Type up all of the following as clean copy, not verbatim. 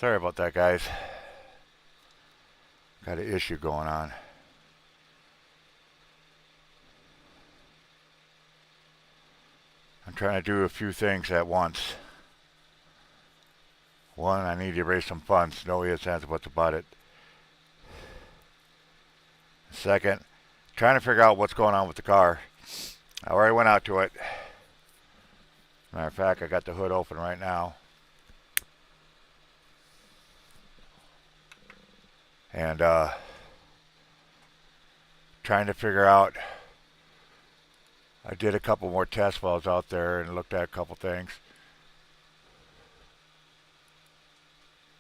Sorry about that, guys. Got an issue going on. I'm trying to do a few things at once. One, I need to raise some funds. No ifs, ands, or buts about it. Second, trying to figure out what's going on with the car. I already went out to it. Matter of fact, I got the hood open right now. And trying to figure out, I did a couple more test wells out there and looked at a couple things.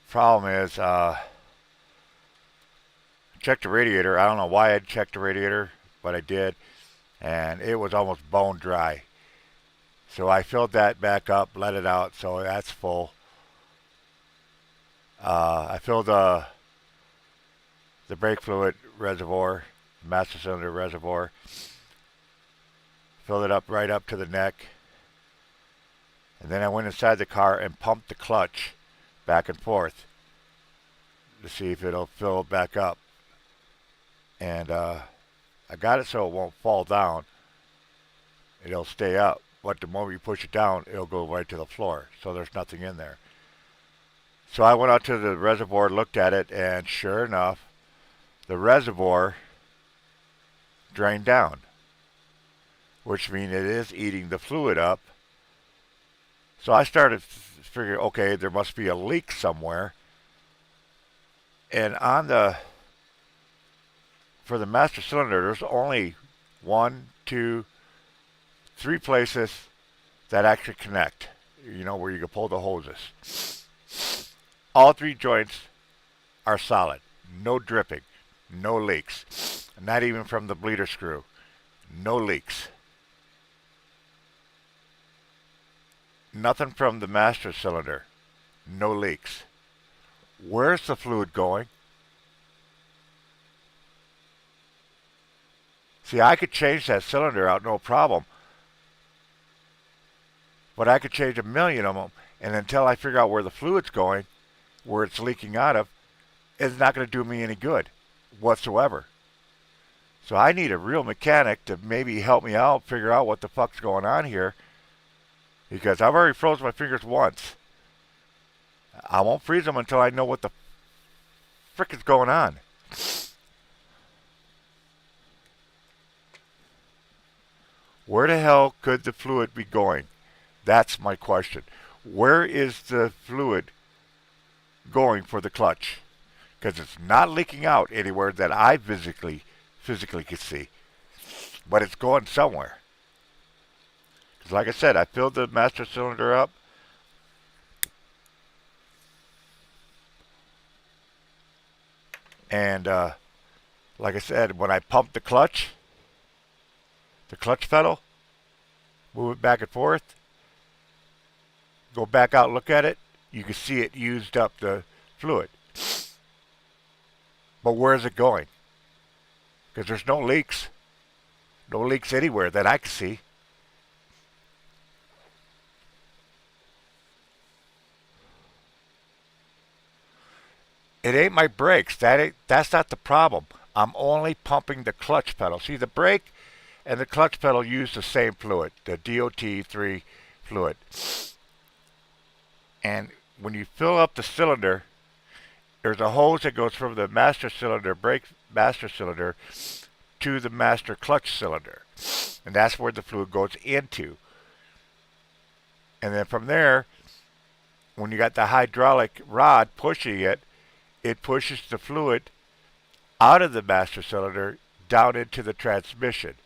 Problem is, checked the radiator. I don't know why I checked the radiator, but I did, and it was almost bone dry. So I filled that back up, let it out, so that's full. I filled the brake fluid reservoir, master cylinder reservoir, filled it up right up to the neck, and then I went inside the car and pumped the clutch back and forth to see if it'll fill back up. And I got it so it won't fall down. It'll stay up, but the moment you push it down, it'll go right to the floor, so there's nothing in there. So I went out to the reservoir, looked at it, and sure enough, the reservoir drained down, which means it is eating the fluid up. So I started figuring, okay, there must be a leak somewhere. And for the master cylinder, there's only 1, 2, 3 places that actually connect, where you can pull the hoses. All 3 joints are solid, no dripping, no leaks, not even from the bleeder screw, no leaks. Nothing from the master cylinder, no leaks. Where's the fluid going? See, I could change that cylinder out, no problem. But I could change 1,000,000 of them, and until I figure out where the fluid's going, where it's leaking out of, it's not going to do me any good whatsoever. So I need a real mechanic to maybe help me out, figure out what the fuck's going on here, because I've already froze my fingers once. I won't freeze them until I know what the frick is going on. Where the hell could the fluid be going? That's my question. Where is the fluid going for the clutch? Because it's not leaking out anywhere that I physically could see. But it's going somewhere. Because like I said, I filled the master cylinder up. And like I said, when I pumped the clutch pedal, move it back and forth, go back out and look at it, you can see it used up the fluid. But where is it going? Because there's no leaks. No leaks anywhere that I can see. It ain't my brakes. That's not the problem. I'm only pumping the clutch pedal. See, the brake and the clutch pedal use the same fluid, the DOT3 fluid. And when you fill up the cylinder, there's a hose that goes from the master cylinder, brake master cylinder, to the master clutch cylinder. And that's where the fluid goes into. And then from there, when you got the hydraulic rod pushing it, it pushes the fluid out of the master cylinder down into the transmission.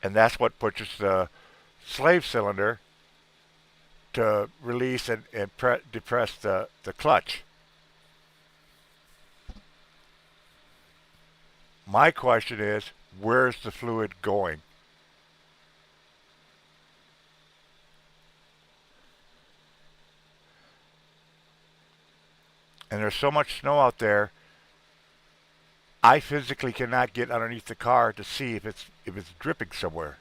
And that's what pushes the slave cylinder to release and depress the clutch. My question is, where's the fluid going? And there's so much snow out there, I physically cannot get underneath the car to see if it's dripping somewhere.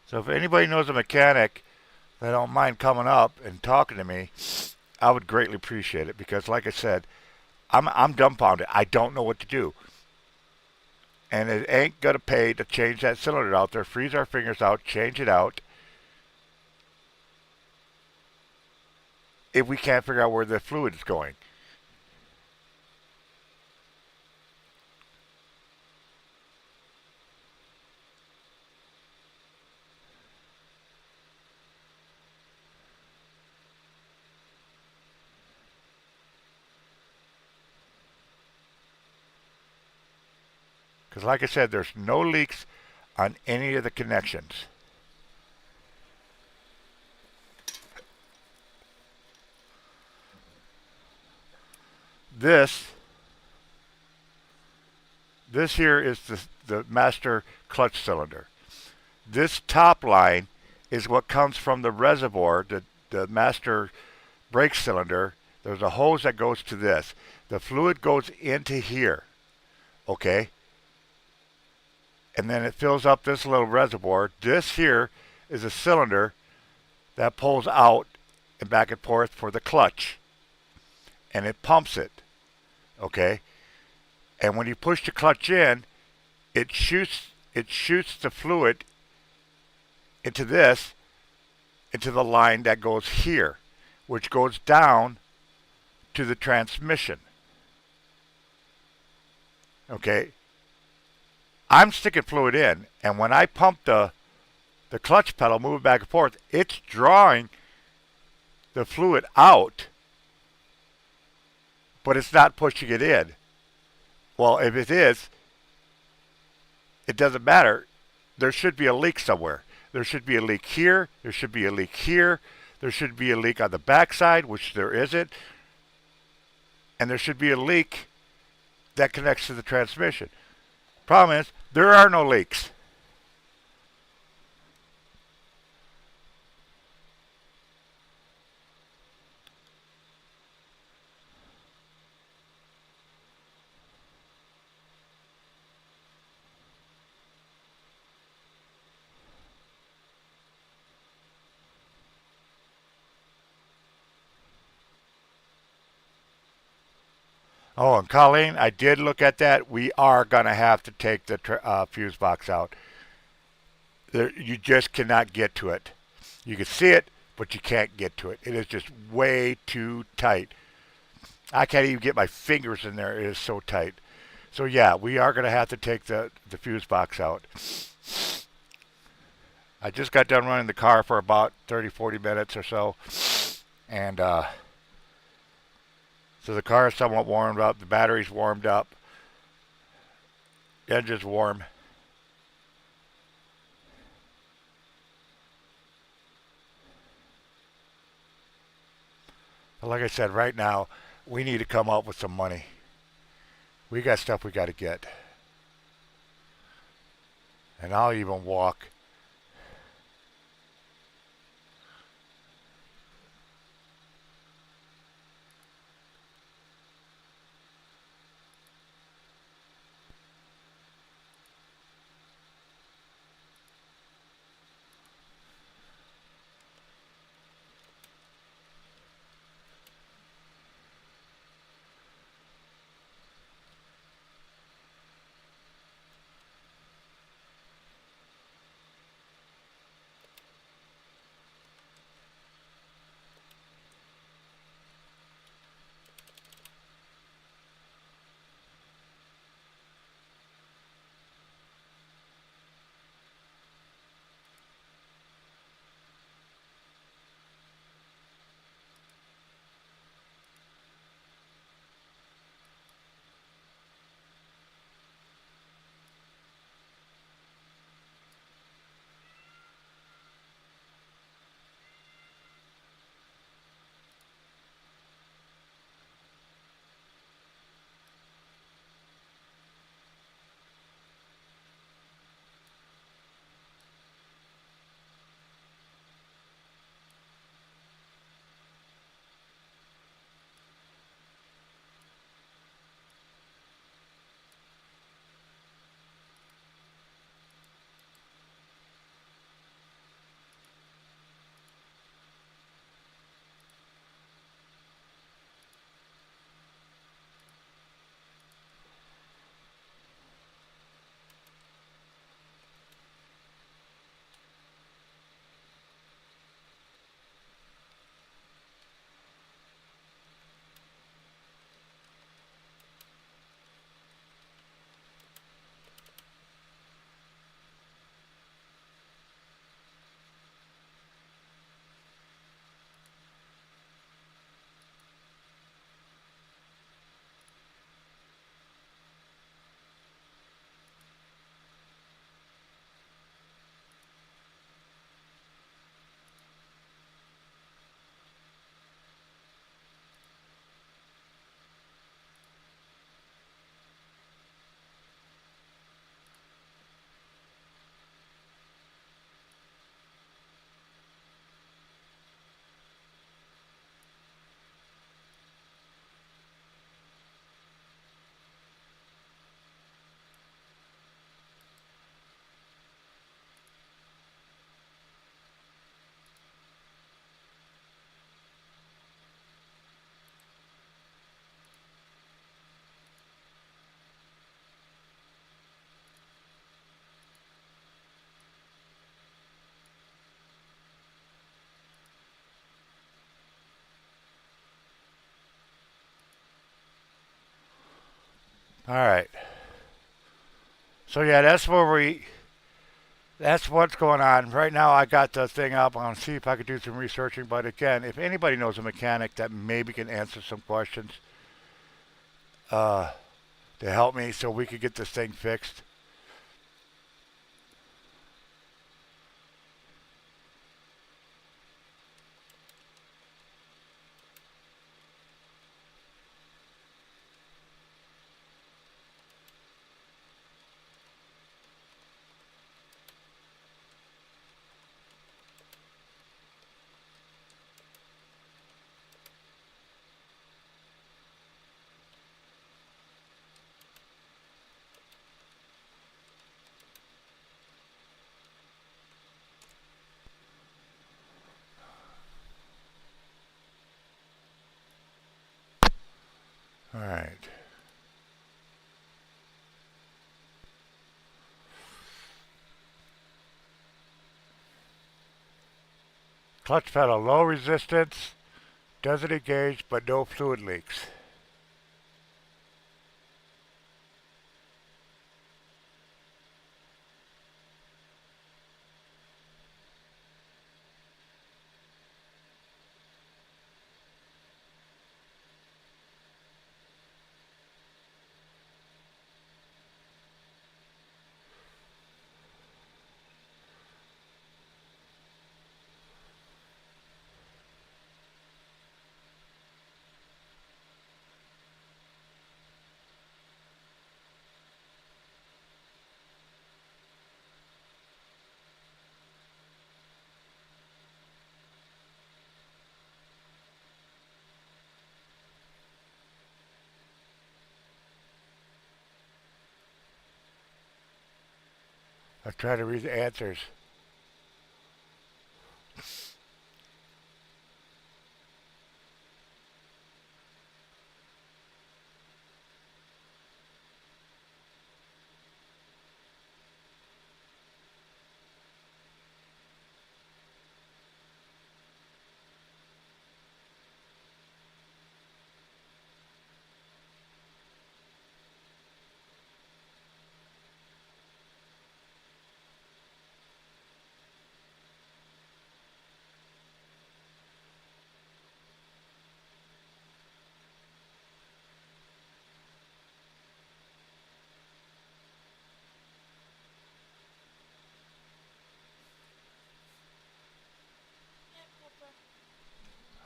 So if anybody knows a mechanic that don't mind coming up and talking to me, I would greatly appreciate it because, like I said, I'm dumbfounded. I don't know what to do, and it ain't gonna pay to change that cylinder out there. Freeze our fingers out, change it out, if we can't figure out where the fluid is going. Because, like I said, there's no leaks on any of the connections. This here is the master clutch cylinder. This top line is what comes from the reservoir, the master brake cylinder. There's a hose that goes to this. The fluid goes into here, okay? And then it fills up this little reservoir. This here is a cylinder that pulls out and back and forth for the clutch. And it pumps it, okay? And when you push the clutch in, it shoots the fluid into this, into the line that goes here, which goes down to the transmission. Okay? I'm sticking fluid in, and when I pump the clutch pedal, moving back and forth, it's drawing the fluid out, but it's not pushing it in. Well, if it is, it doesn't matter. There should be a leak somewhere. There should be a leak here. There should be a leak here. There should be a leak on the backside, which there isn't. And there should be a leak that connects to the transmission. Problem is, there are no leaks. Oh, and Colleen, I did look at that. We are going to have to take the fuse box out. You just cannot get to it. You can see it, but you can't get to it. It is just way too tight. I can't even get my fingers in there. It is so tight. So yeah, we are going to have to take the fuse box out. I just got done running the car for about 30-40 minutes or so. And so the car is somewhat warmed up. The battery's warmed up. The engine's warm. But like I said, right now, we need to come up with some money. We got stuff we got to get. And I'll even walk. All right. So yeah, that's what's going on. Right now I got the thing up. I'm going to see if I could do some researching. But again, if anybody knows a mechanic that maybe can answer some questions uh, to help me so we could get this thing fixed. All right. Clutch pedal, low resistance, doesn't engage, but no fluid leaks. I try to read the answers.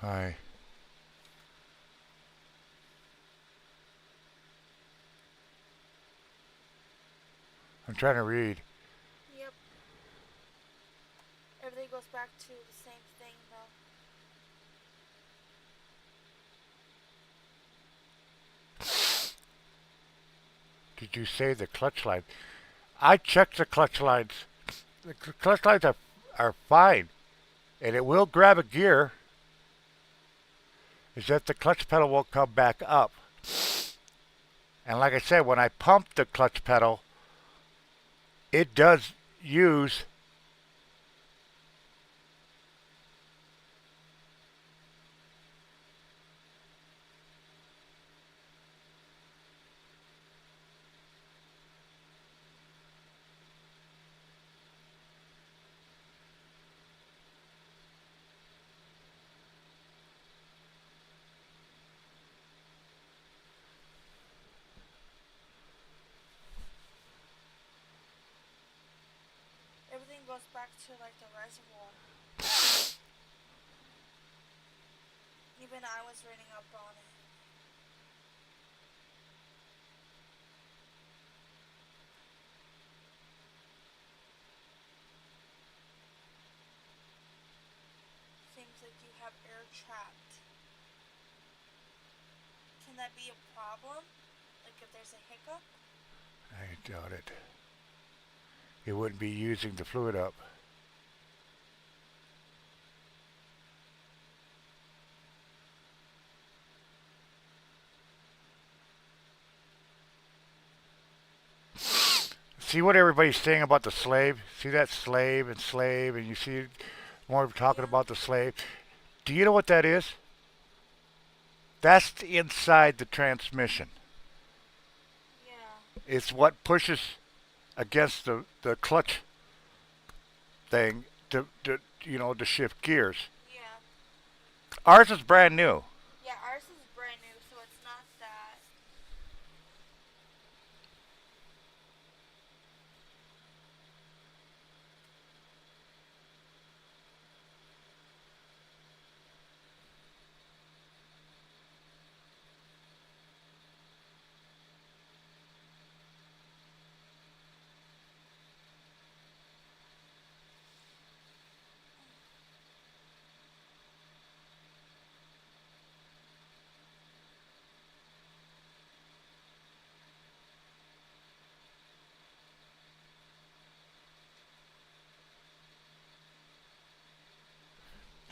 Hi. I'm trying to read. Yep. Everything goes back to the same thing though. Did you say the clutch line? I checked the clutch lines. The clutch lines are fine, and it will grab a gear. Is that the clutch pedal will come back up. And like I said, when I pump the clutch pedal, it does use Everything goes back to like the reservoir. Even I was reading up on it. Seems like you have air trapped. Can that be a problem? Like if there's a hiccup? I doubt it. It wouldn't be using the fluid up. See what everybody's saying about the slave? See that slave, and you see more talking Yeah. about the slave. Do you know what that is? That's inside the transmission. Yeah. It's what pushes against the clutch thing to shift gears. Yeah. Ours is brand new. Yeah, ours is brand new, so it's not that.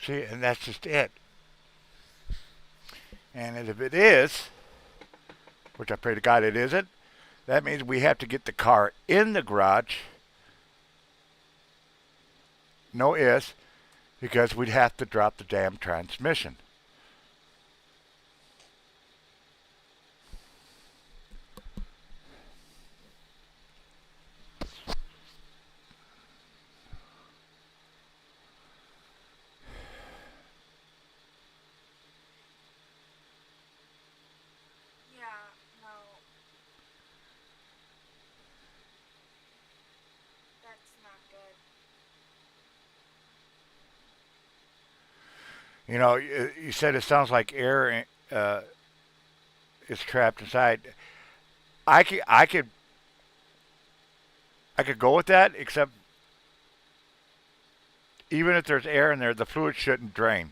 See, and that's just it. And if it is, which I pray to God it isn't, that means we have to get the car in the garage. No is, because we'd have to drop the damn transmission. Yeah, no. That's not good. You know, you said it sounds like air is trapped inside. I could, I could, I could go with that, except even if there's air in there, the fluid shouldn't drain.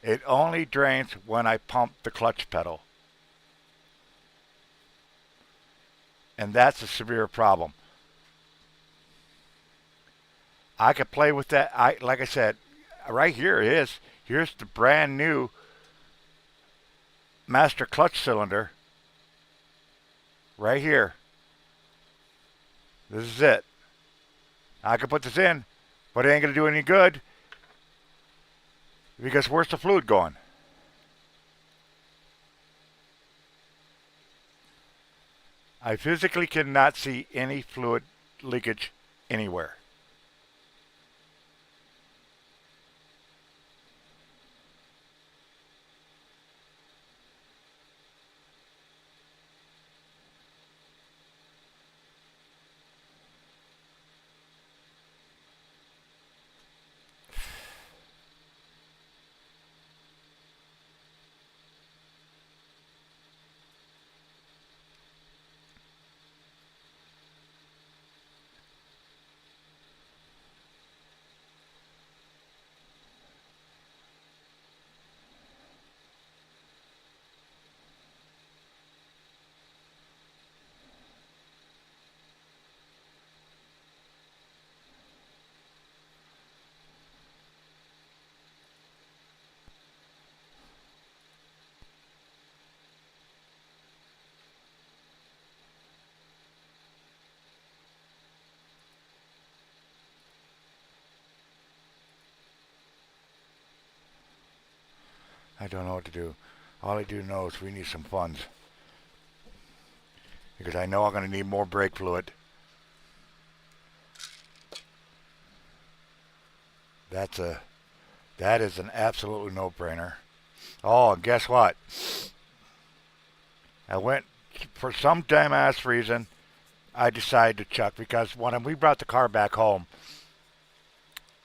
It only drains when I pump the clutch pedal, and that's a severe problem. I could play with that. Like I said, right here it is. Here's the brand new master clutch cylinder. Right here. This is it. I could put this in, but it ain't gonna do any good because where's the fluid going? I physically cannot see any fluid leakage anywhere. I don't know what to do. All I do know is we need some funds because I know I'm going to need more brake fluid. That's a that is an absolutely no-brainer. Oh, and guess what? I went for some damn ass reason. I decided to chuck because when we brought the car back home,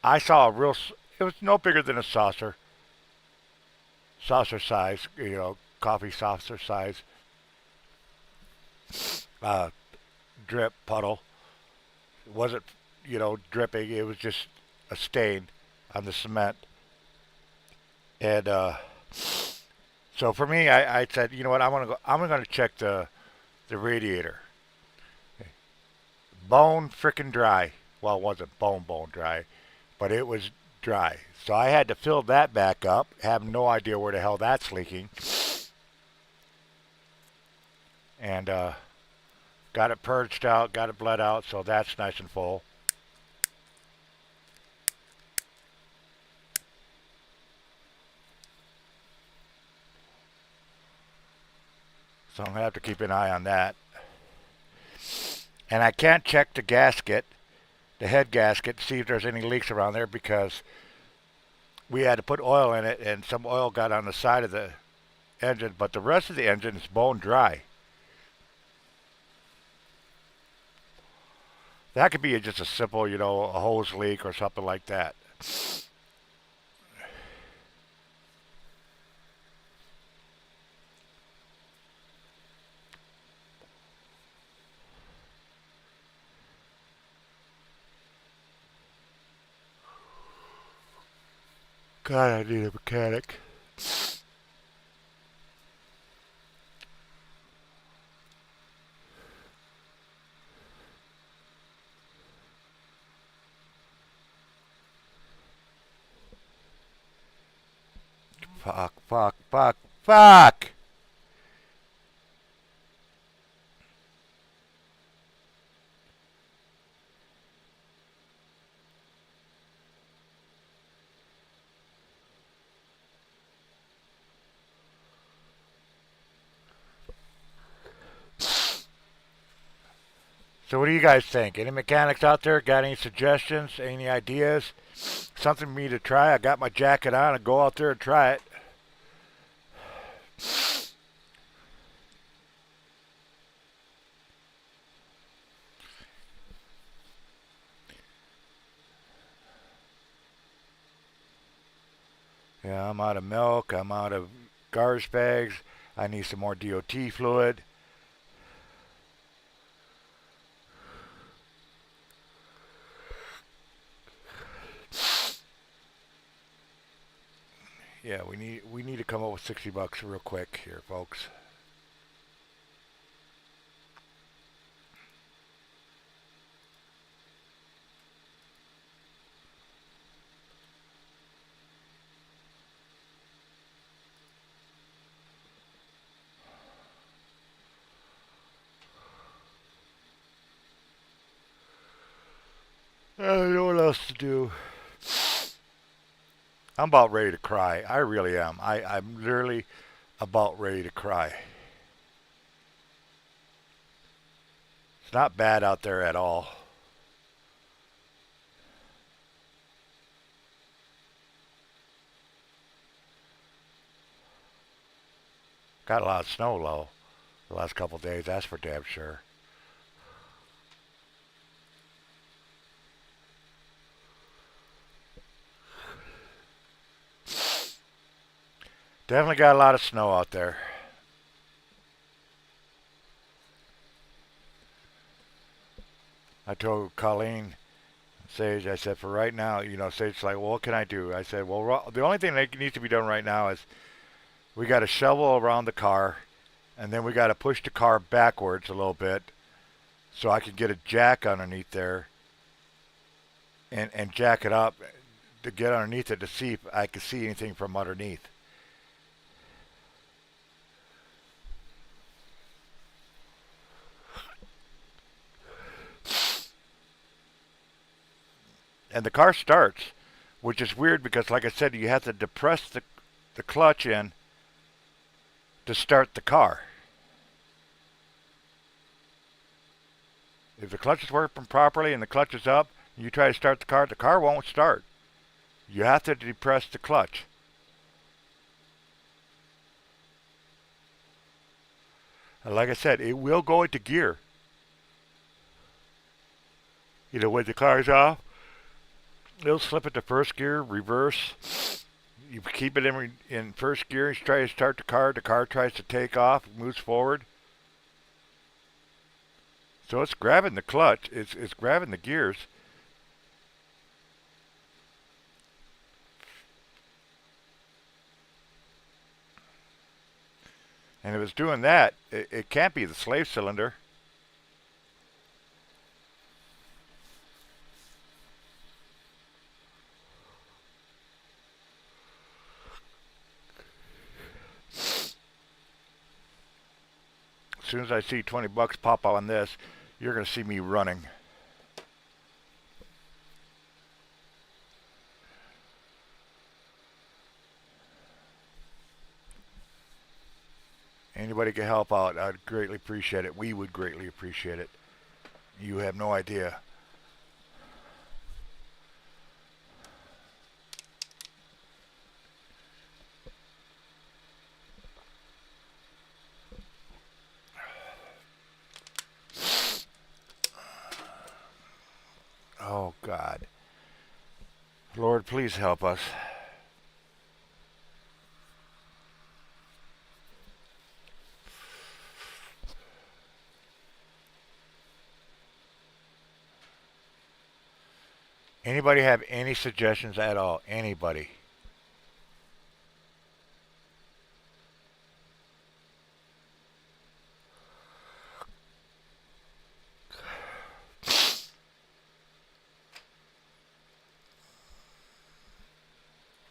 I saw a real. It was no bigger than a saucer size. Coffee saucer size uh, drip puddle. It wasn't dripping. It was just a stain on the cement. And so for me, I said, you know what? I'm gonna check the radiator. Bone frickin' dry. Well, it wasn't bone dry, but it was dry. So I had to fill that back up. Have no idea where the hell that's leaking, and got it purged out, got it bled out, so that's nice and full. So I'm going to have to keep an eye on that. And I can't check the gasket, the head gasket, to see if there's any leaks around there because we had to put oil in it and some oil got on the side of the engine, but the rest of the engine is bone dry. That could be just a simple, a hose leak or something like that. God, I need a mechanic. Fuck, fuck, fuck, fuck! So what do you guys think? Any mechanics out there got any suggestions, any ideas? Something for me to try? I got my jacket on and go out there and try it. Yeah, I'm out of milk. I'm out of garbage bags. I need some more DOT fluid. Yeah, we need to come up with $60 real quick here, folks. I don't know what else to do. I'm about ready to cry. I really am. I'm literally about ready to cry. It's not bad out there at all. Got a lot of snow low the last couple of days, that's for damn sure. Definitely got a lot of snow out there. I told Colleen, Sage, I said, for right now, Sage's like, well, what can I do? I said, well, the only thing that needs to be done right now is we got to shovel around the car, and then we got to push the car backwards a little bit so I can get a jack underneath there and jack it up to get underneath it to see if I can see anything from underneath. And the car starts, which is weird because, like I said, you have to depress the clutch in to start the car. If the clutch is working properly and the clutch is up, and you try to start the car won't start. You have to depress the clutch. And like I said, it will go into gear. When the car's off, it'll slip into first gear, reverse. You keep it in first gear, you try to start the car tries to take off, moves forward. So it's grabbing the clutch, it's grabbing the gears. And if it's doing that, it can't be the slave cylinder. As soon as I see $20 pop on this, you're going to see me running. Anybody can help out, I'd greatly appreciate it. We would greatly appreciate it. You have no idea. Oh, God. Lord, please help us. Anybody have any suggestions at all? Anybody?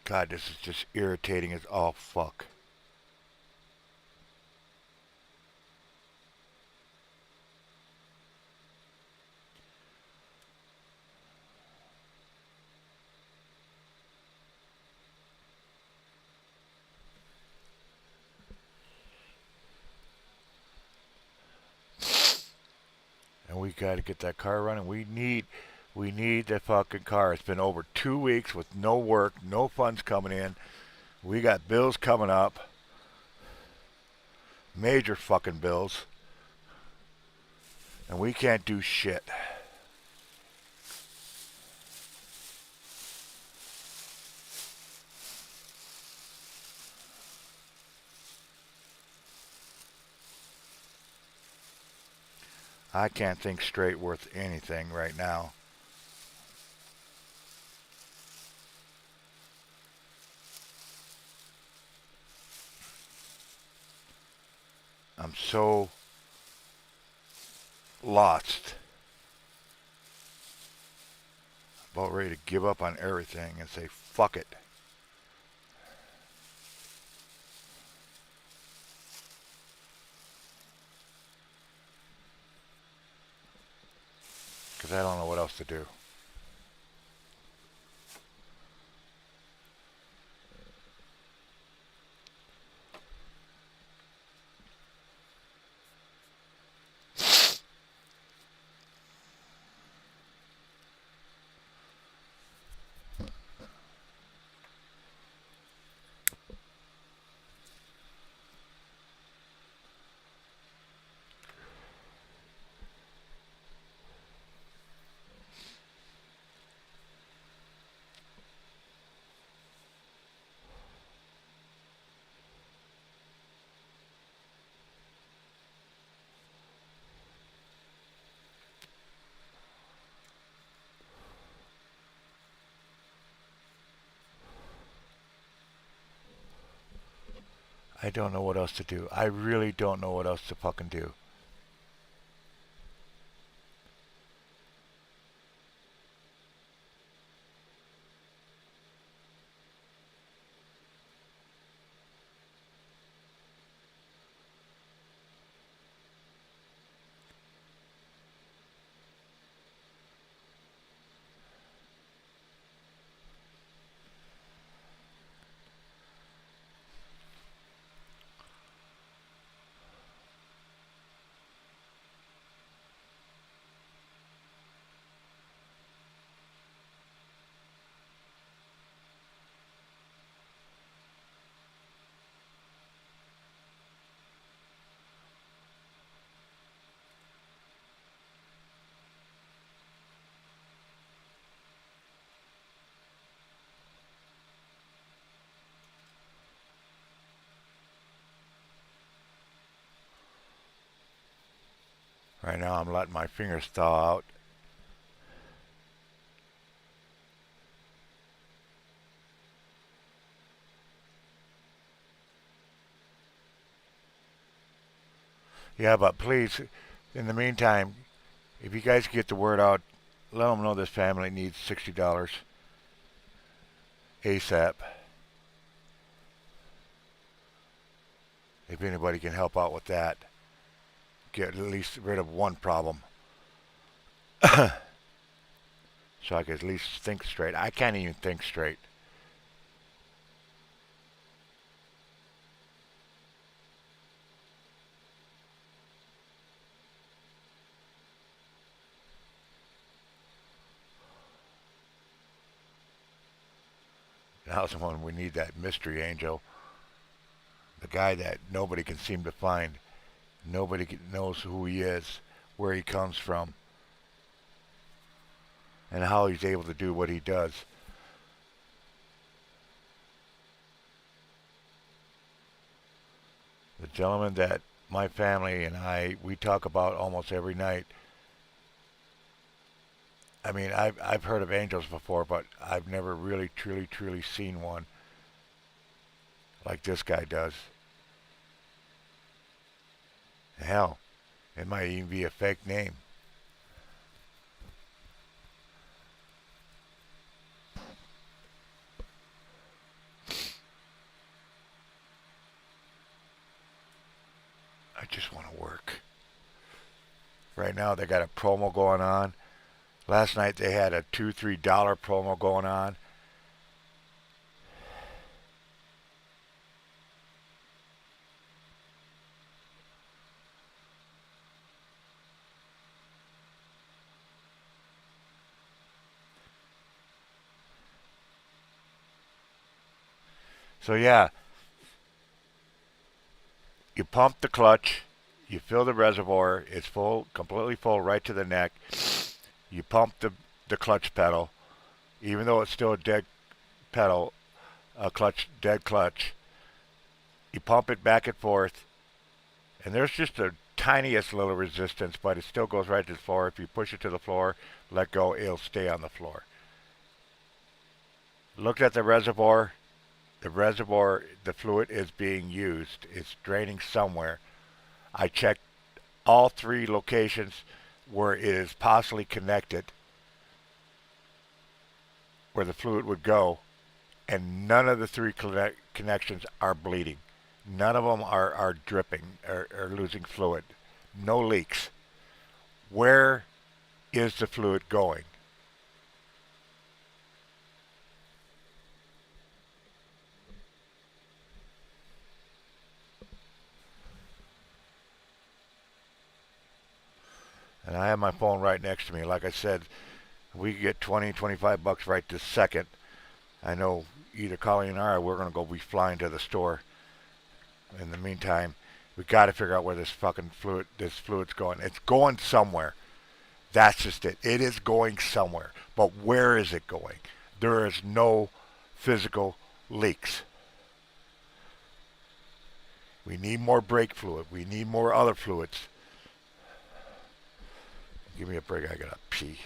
God, this is just irritating as all fuck. And we got to get that car running. We need that fucking car. It's been over 2 weeks with no work, no funds coming in. We got bills coming up. Major fucking bills. And we can't do shit. I can't think straight worth anything right now. I'm so lost. About ready to give up on everything and say, fuck it. Because I don't know what else to do. I don't know what else to do. I really don't know what else to fucking do. Right now I'm letting my fingers thaw out. Yeah, but please, in the meantime, if you guys get the word out, let them know this family needs $60 ASAP. If anybody can help out with that, get at least rid of one problem. So I can at least think straight. I can't even think straight. Now's the one we need, that mystery angel. The guy that nobody can seem to find. Nobody knows who he is, where he comes from, and how he's able to do what he does. The gentleman that my family and we talk about almost every night. I mean, I've heard of angels before, but I've never really, truly, truly seen one like this guy does. Hell, it might even be a fake name. I just want to work. Right now they got a promo going on. Last night they had a $2-3 promo going on. So yeah, you pump the clutch, you fill the reservoir, it's full, completely full right to the neck. You pump the clutch pedal, even though it's still a dead pedal, a clutch, dead clutch. You pump it back and forth, and there's just the tiniest little resistance, but it still goes right to the floor. If you push it to the floor, let go, it'll stay on the floor. Looked at the reservoir. The reservoir, the fluid is being used. It's draining somewhere. I checked all 3 locations where it is possibly connected, where the fluid would go, and none of the 3 connections are bleeding. None of them are dripping or losing fluid. No leaks. Where is the fluid going? And I have my phone right next to me. Like I said, we could get 20, 25 bucks right this second. I know either Colleen or I, we're going to go be flying to the store. In the meantime, we got to figure out where this fluid's going. It's going somewhere. That's just it. It is going somewhere. But where is it going? There is no physical leaks. We need more brake fluid. We need more other fluids. Give me a break. I gotta pee.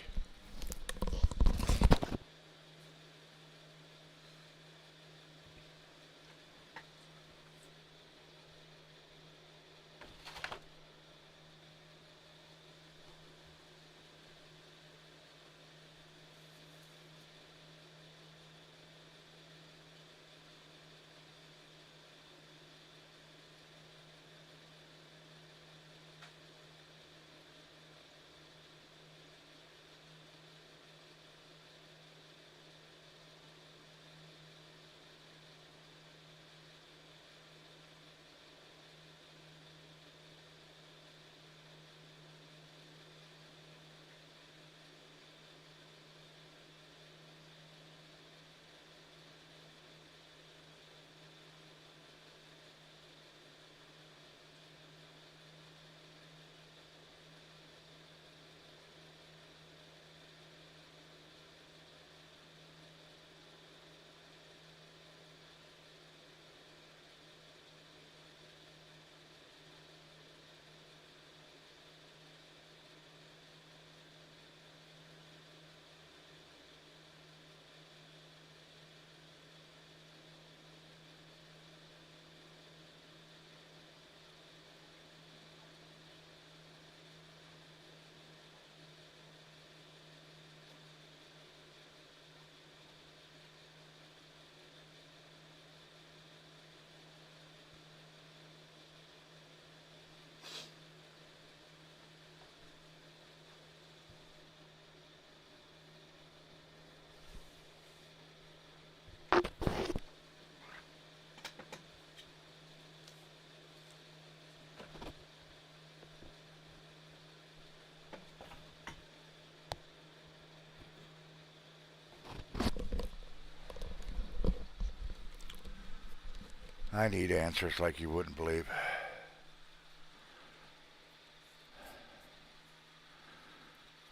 I need answers like you wouldn't believe.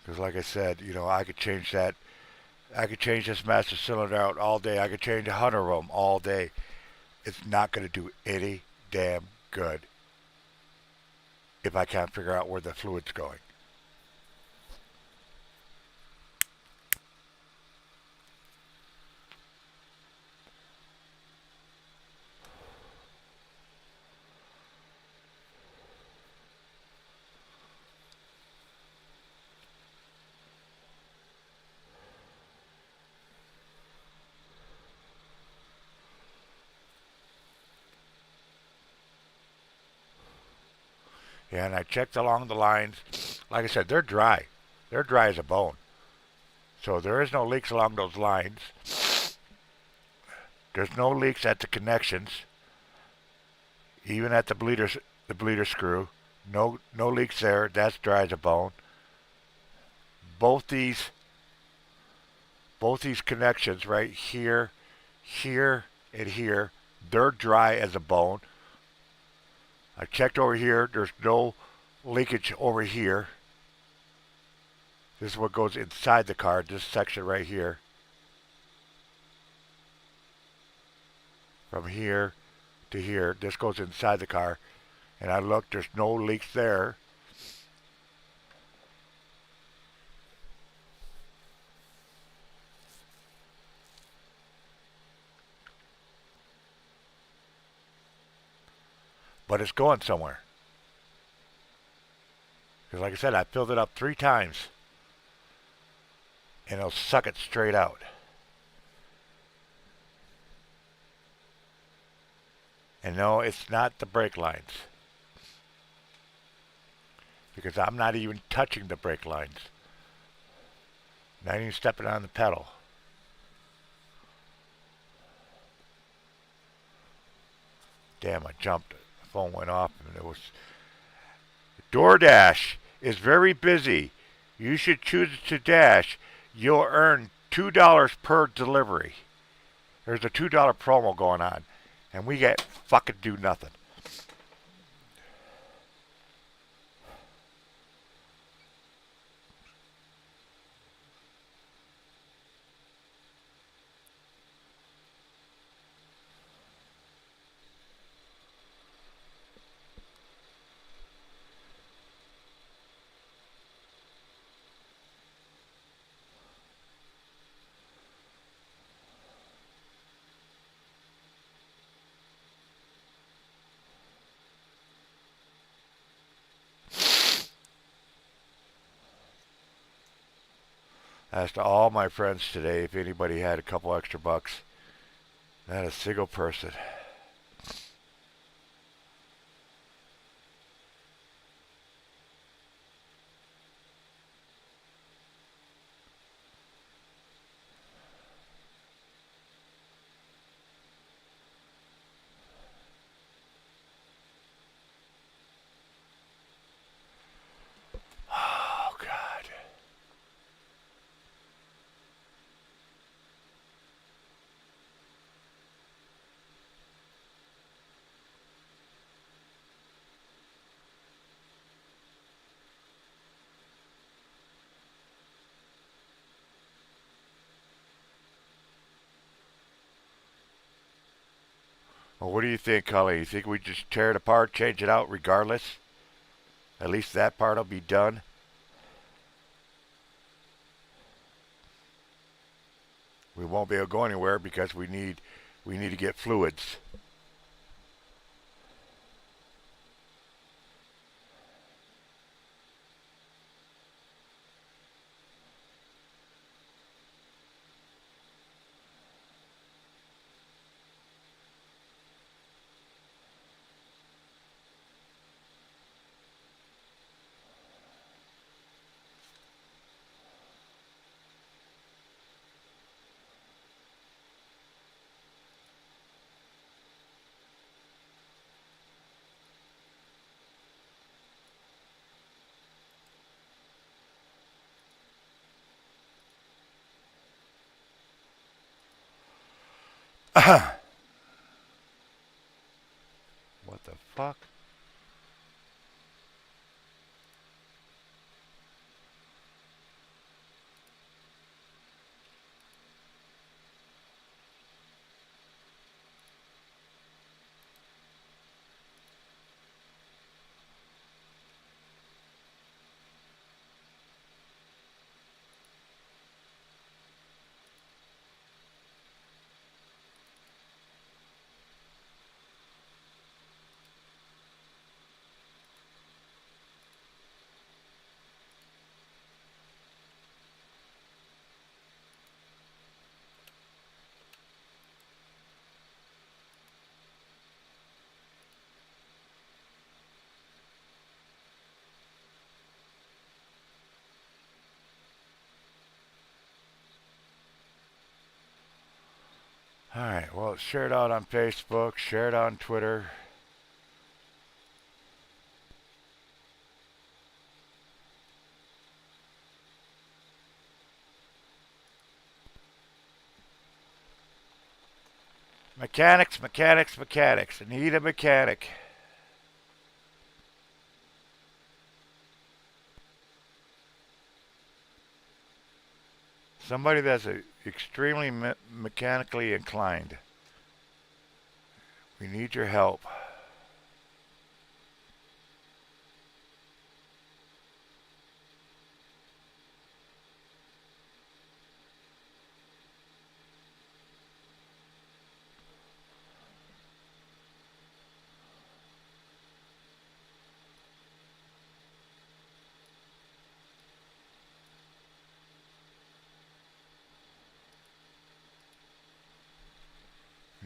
Because like I said, I could change that. I could change this master cylinder out all day. I could change 100 of them all day. It's not going to do any damn good if I can't figure out where the fluid's going. Yeah, and I checked along the lines. Like I said, they're dry. They're dry as a bone. So there is no leaks along those lines. There's no leaks at the connections, even at the bleeder screw. No leaks there. That's dry as a bone. Both these both these connections right here, here, and here, they're dry as a bone. I checked over here. There's no leakage over here. This is what goes inside the car, this section right here. From here to here, this goes inside the car. And I looked, there's no leaks there. But it's going somewhere. Because like I said, I filled it up 3 times. And it'll suck it straight out. And no, it's not the brake lines. Because I'm not even touching the brake lines. Not even stepping on the pedal. Damn, I jumped. The phone went off and it was... DoorDash is very busy. You should choose to dash. You'll earn $2 per delivery. There's a $2 promo going on. And we get fucking do nothing. I asked all my friends today if anybody had a couple extra bucks. Not a single person. Oh, God. Well, what do you think, Cully? You think we just tear it apart, change it out regardless? At least that part will be done. We won't be able to go anywhere because we need to get fluids. fuck? Alright, well, share it out on Facebook, share it on Twitter. Mechanics, mechanics, mechanics. I need a mechanic. Somebody that's extremely mechanically inclined. We need your help.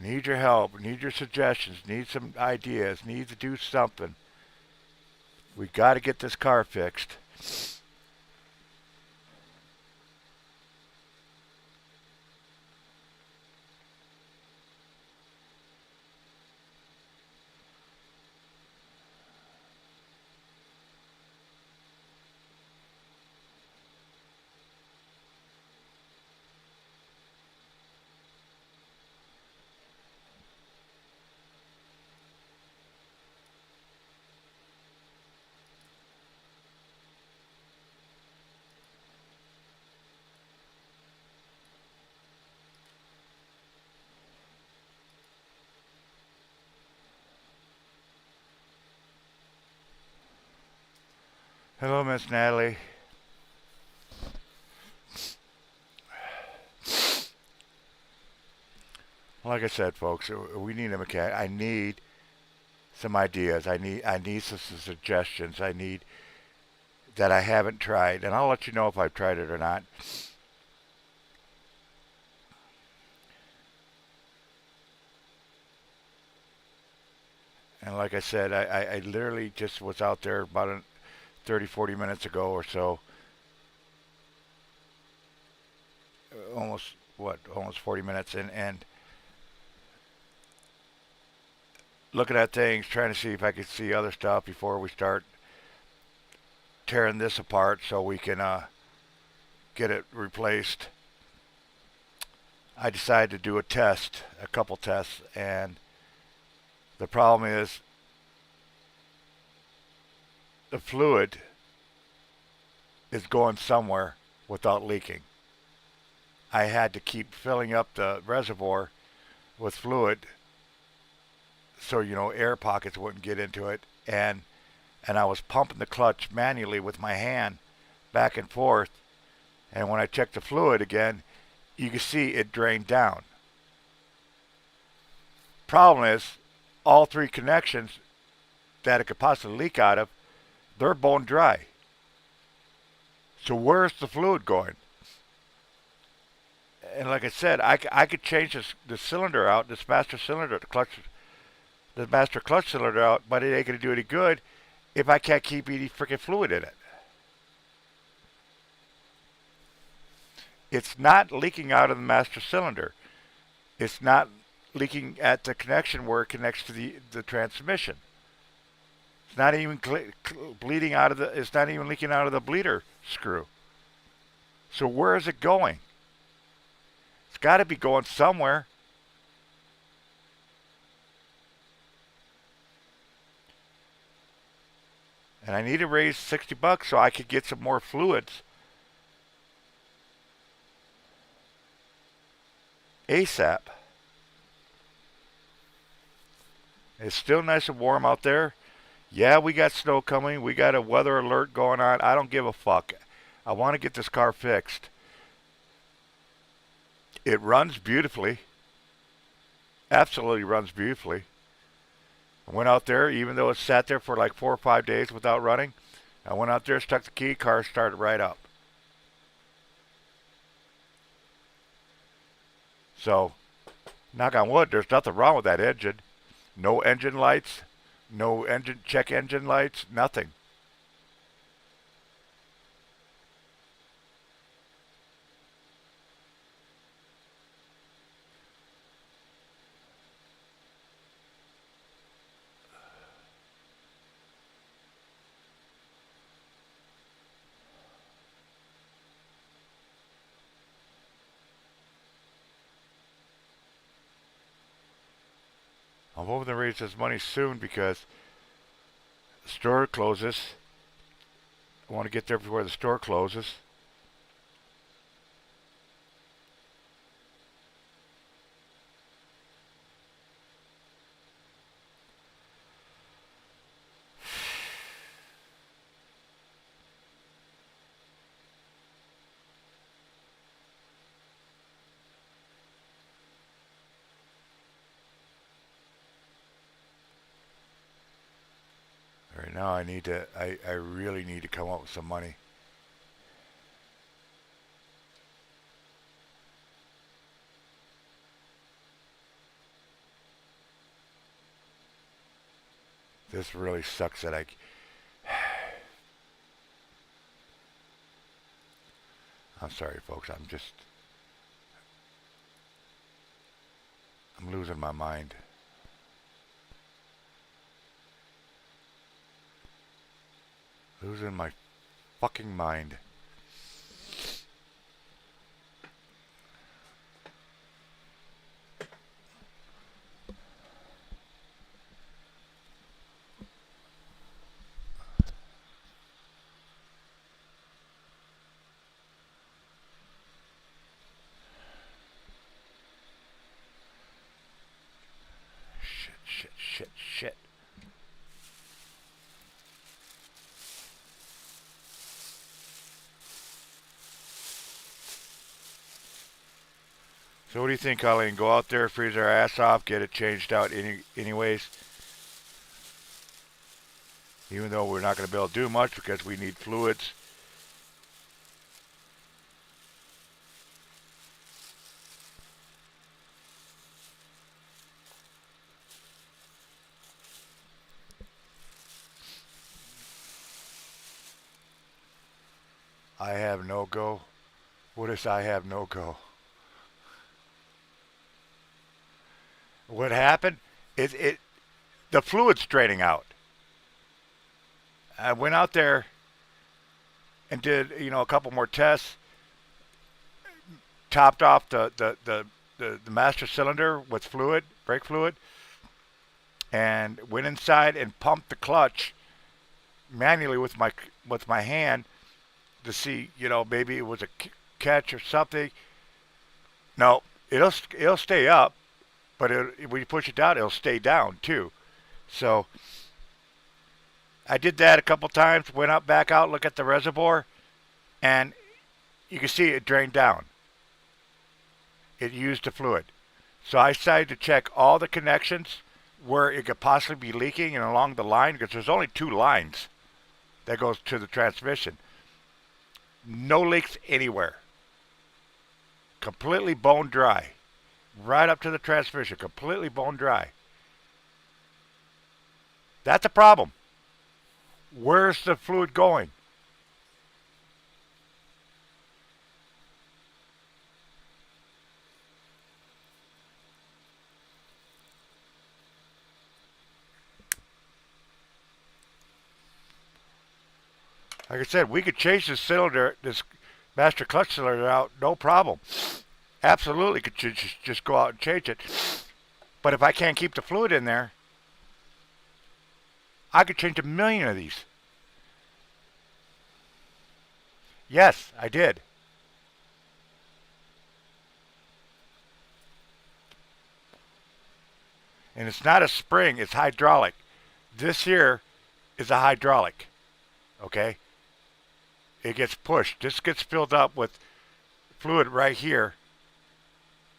Need your help. Need your suggestions. Need some ideas. Need to do something. We got to get this car fixed. Hello, Miss Natalie. Like I said, folks, we need a mechanic. I need some ideas. I need some suggestions. I need that I haven't tried, and I'll let you know if I've tried it or not. And like I said, I literally just was out there about 30, 40 minutes ago or so. Almost, what, almost 40 minutes, and looking at things, trying to see if I could see other stuff before we start tearing this apart so we can get it replaced. I decided to do a couple tests, and the problem is the fluid is going somewhere without leaking. I had to keep filling up the reservoir with fluid so air pockets wouldn't get into it, and I was pumping the clutch manually with my hand back and forth, and when I checked the fluid again, you can see it drained down. Problem is, all three connections that it could possibly leak out of, they're bone dry. So where's the fluid going? And like I said, I could change the cylinder out, this master cylinder, the master clutch cylinder out, but it ain't going to do any good if I can't keep any freaking fluid in it. It's not leaking out of the master cylinder. It's not leaking at the connection where it connects to the transmission. It's not even bleeding out of it's not even leaking out of the bleeder screw. So where is it going? It's got to be going somewhere. And I need to raise $60 so I could get some more fluids ASAP. It's still nice and warm out there. Yeah, we got snow coming. We got a weather alert going on. I don't give a fuck. I want to get this car fixed. It runs beautifully. Absolutely runs beautifully. I went out there, even though it sat there for like 4 or 5 days without running. I went out there, stuck the key, car started right up. So, knock on wood, there's nothing wrong with that engine. No engine lights, no engine check engine lights, nothing. I'm hoping to raise this money soon because the store closes. I want to get there before the store closes. Right now I really need to come up with some money. This really sucks that I'm sorry folks, I'm losing my mind. Losing my fucking mind. Shit. So what do you think, Colleen? Go out there, freeze our ass off, get it changed out anyways? Even though we're not going to be able to do much because we need fluids. I have no go. What is I have no go? What happened? The fluid's draining out. I went out there and did a couple more tests. Topped off the master cylinder with fluid, brake fluid, and went inside and pumped the clutch manually with my hand to see maybe it was a catch or something. No, it'll stay up. But when you push it down, it'll stay down too. So I did that a couple times, went up, back out, look at the reservoir, and you can see it drained down. It used the fluid. So I decided to check all the connections where it could possibly be leaking and along the line, because there's only 2 lines that goes to the transmission. No leaks anywhere. Completely bone dry. Right up to the transmission, completely bone dry. That's a problem. Where's the fluid going? Like I said, we could change this cylinder, this master clutch cylinder out, no problem. Absolutely could just go out and change it. But if I can't keep the fluid in there, I could change 1 million of these. Yes, I did. And it's not a spring, it's hydraulic. This here is a hydraulic, okay? It gets pushed. This gets filled up with fluid right here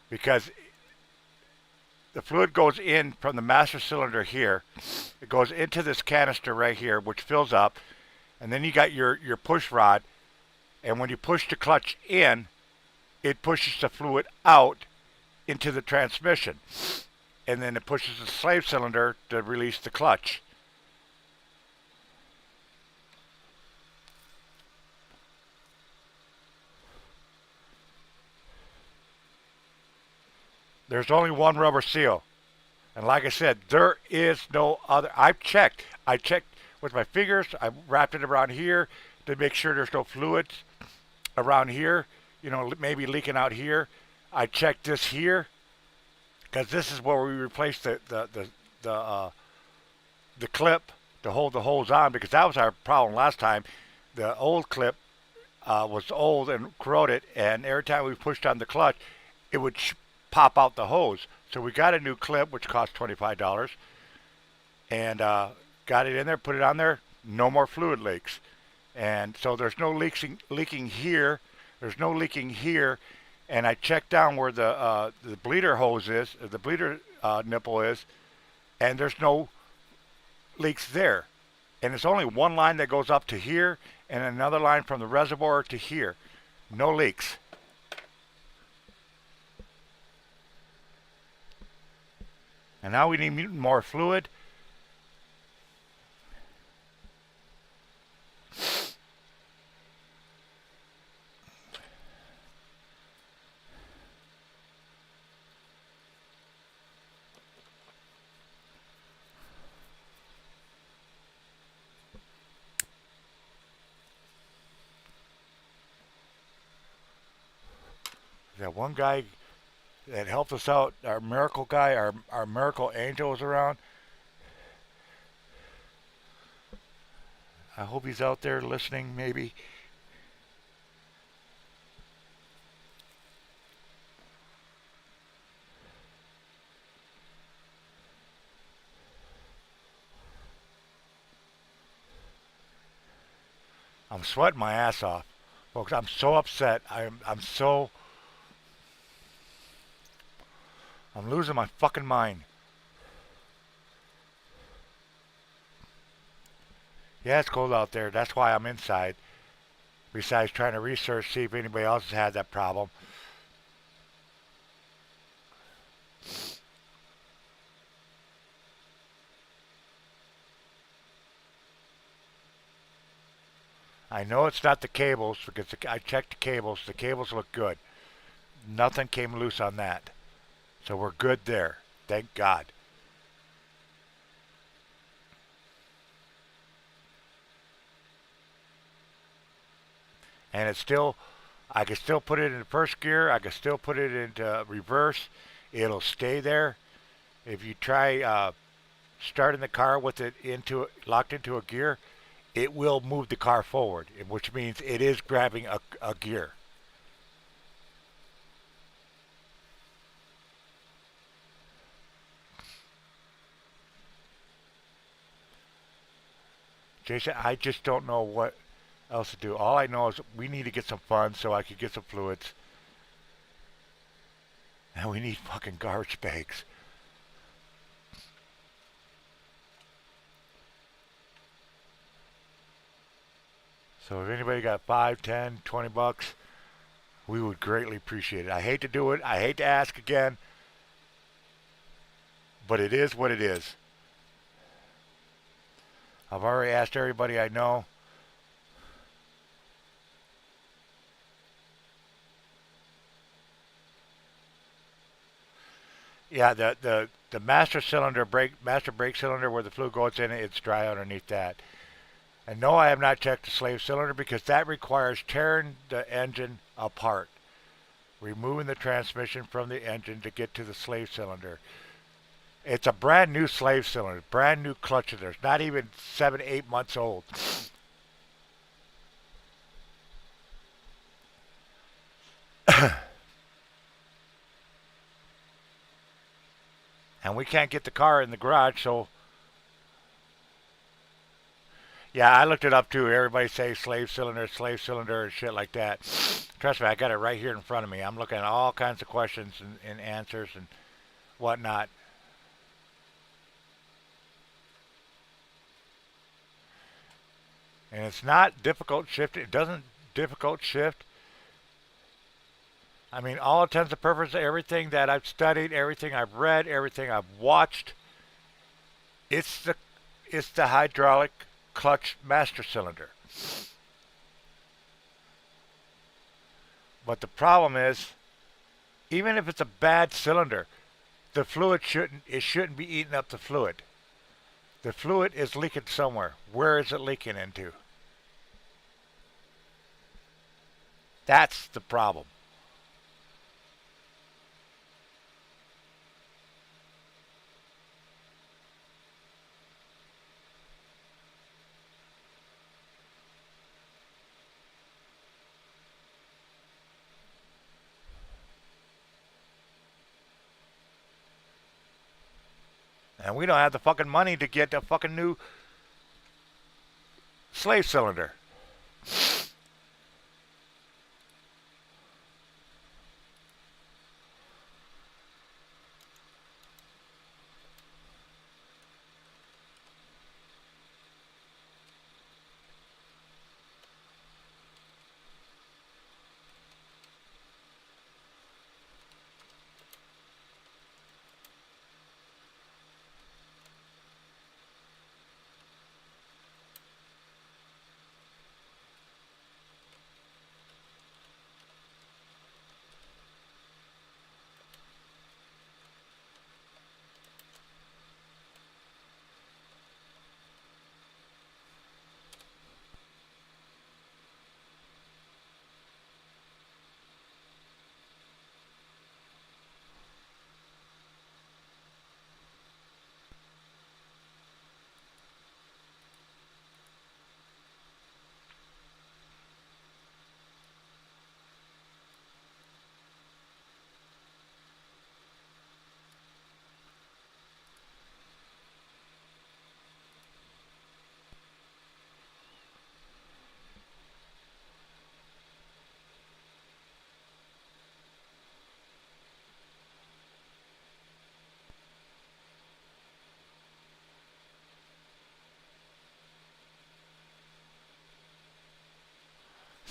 because the fluid goes in from the master cylinder here. It goes into this canister right here, which fills up. And then you got your push rod. And when you push the clutch in, it pushes the fluid out into the transmission. And then it pushes the slave cylinder to release the clutch. There's only one rubber seal. And like I said, there is no other. I've checked. I checked with my fingers. I wrapped it around here to make sure there's no fluids around here. You know, maybe leaking out here. I checked this here because this is where we replaced the clip to hold the hose on, because that was our problem last time. The old clip was old and corroded, and every time we pushed on the clutch, it would pop out the hose. So we got a new clip, which cost $25, and got it in there, put it on there. No more fluid leaks, and so there's no leaking here. There's no leaking here, and I checked down where the bleeder hose is, the bleeder nipple is, and there's no leaks there. And it's only one line that goes up to here, and another line from the reservoir to here. No leaks. And now we need more fluid. That one guy that helped us out, our miracle guy, our miracle angel is around. I hope he's out there listening, maybe. I'm sweating my ass off, folks. I'm so upset. I'm losing my fucking mind. Yeah, it's cold out there. That's why I'm inside. Besides trying to research, see if anybody else has had that problem. I know it's not the cables because I checked the cables. The cables look good. Nothing came loose on that. So we're good there. Thank God. And it's still, I can still put it in first gear. I can still put it into reverse. It'll stay there. If you try starting the car with it locked into a gear, it will move the car forward, which means it is grabbing a gear. Jason, I just don't know what else to do. All I know is we need to get some funds so I can get some fluids. And we need fucking garbage bags. So if anybody got 5, 10, 20 bucks, we would greatly appreciate it. I hate to do it. I hate to ask again. But it is what it is. I've already asked everybody I know. Yeah, the master brake cylinder where the fluid goes in, it's dry underneath that. And no, I have not checked the slave cylinder because that requires tearing the engine apart, removing the transmission from the engine to get to the slave cylinder. It's a brand new slave cylinder, brand new clutch in there. It's not even 7, 8 months old. And we can't get the car in the garage, so yeah, I looked it up too. Everybody say slave cylinder, and shit like that. Trust me, I got it right here in front of me. I'm looking at all kinds of questions and answers and whatnot. And it's not difficult shift. It doesn't difficult shift. I mean, all intents and purposes, everything that I've studied, everything I've read, everything I've watched, it's the it's the hydraulic clutch master cylinder. But the problem is, even if it's a bad cylinder, the fluid shouldn't be eating up the fluid. The fluid is leaking somewhere. Where is it leaking into? That's the problem. And we don't have the fucking money to get a fucking new slave cylinder.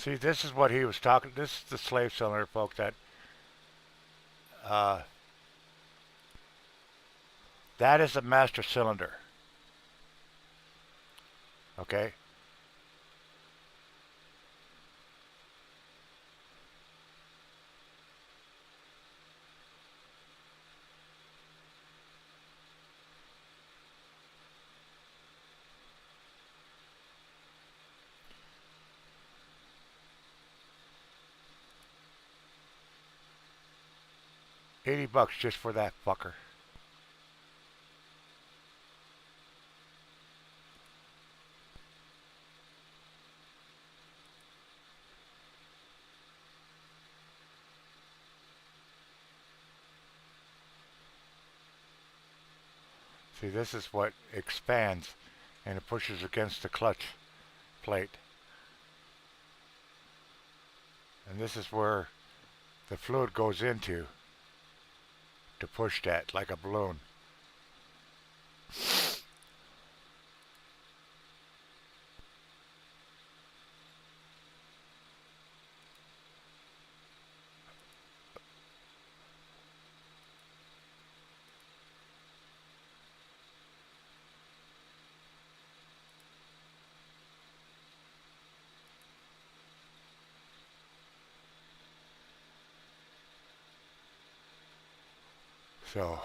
See, this is what he was talking. This is the slave cylinder, folks. Uh, that is a master cylinder. Okay. $80 just for that fucker. See, this is what expands and it pushes against the clutch plate. And this is where the fluid goes into to push that like a balloon. So,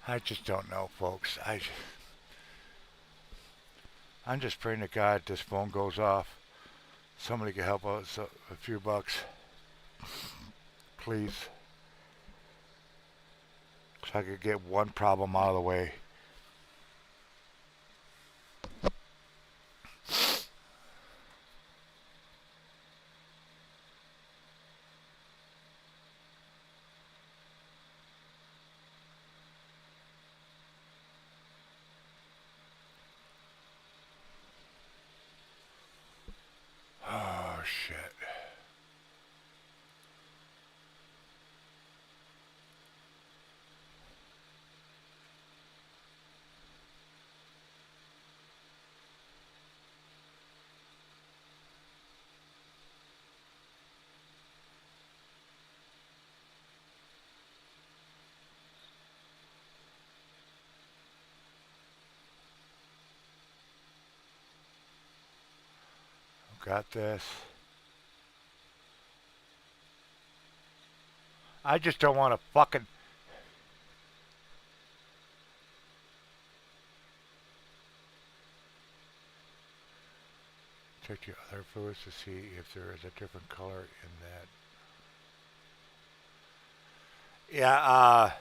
I just don't know, folks. I'm just praying to God this phone goes off. Somebody can help us a few bucks, please, so I could get one problem out of the way. Oh shit. Got this. I just don't want to fucking. Check your other fluids to see if there is a different color in that. Yeah,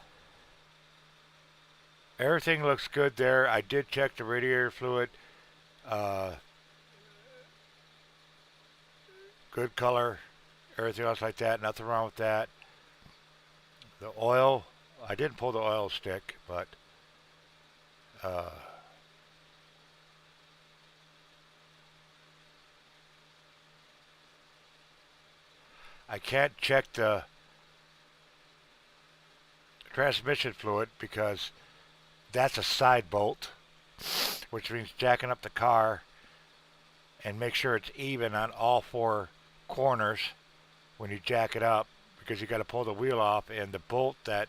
everything looks good there. I did check the radiator fluid. Uh, Good color. Everything else like that. Nothing wrong with that. The oil, I didn't pull the oil stick, but uh, I can't check the transmission fluid because that's a side bolt, which means jacking up the car and make sure it's even on all four corners when you jack it up, because you got to pull the wheel off, and the plug that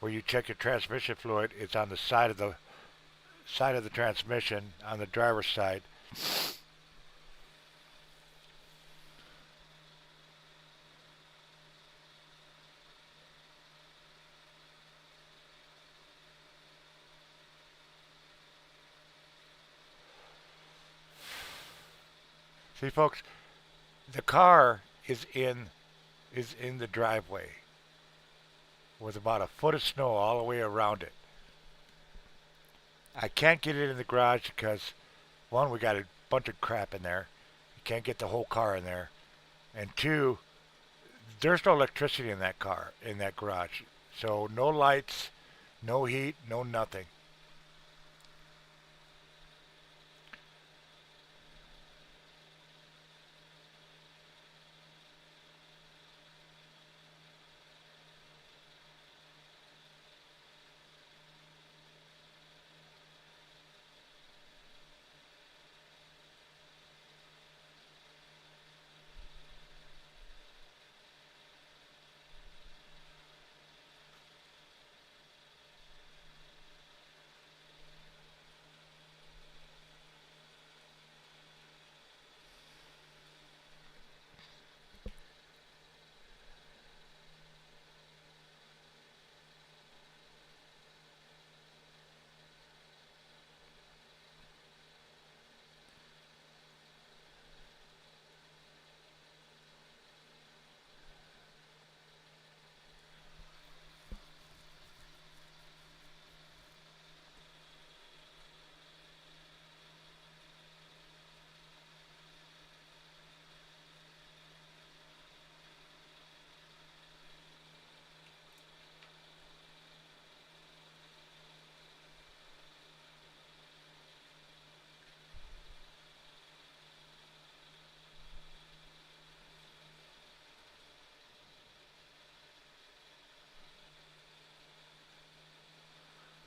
where you check your transmission fluid, it's on the side of the transmission on the driver's side. See, folks, the car is in the driveway with about a foot of snow all the way around it. I can't get it in the garage because one, we got a bunch of crap in there. You can't get the whole car in there, and two, there's no electricity in that car in that garage. So no lights, no heat, no nothing.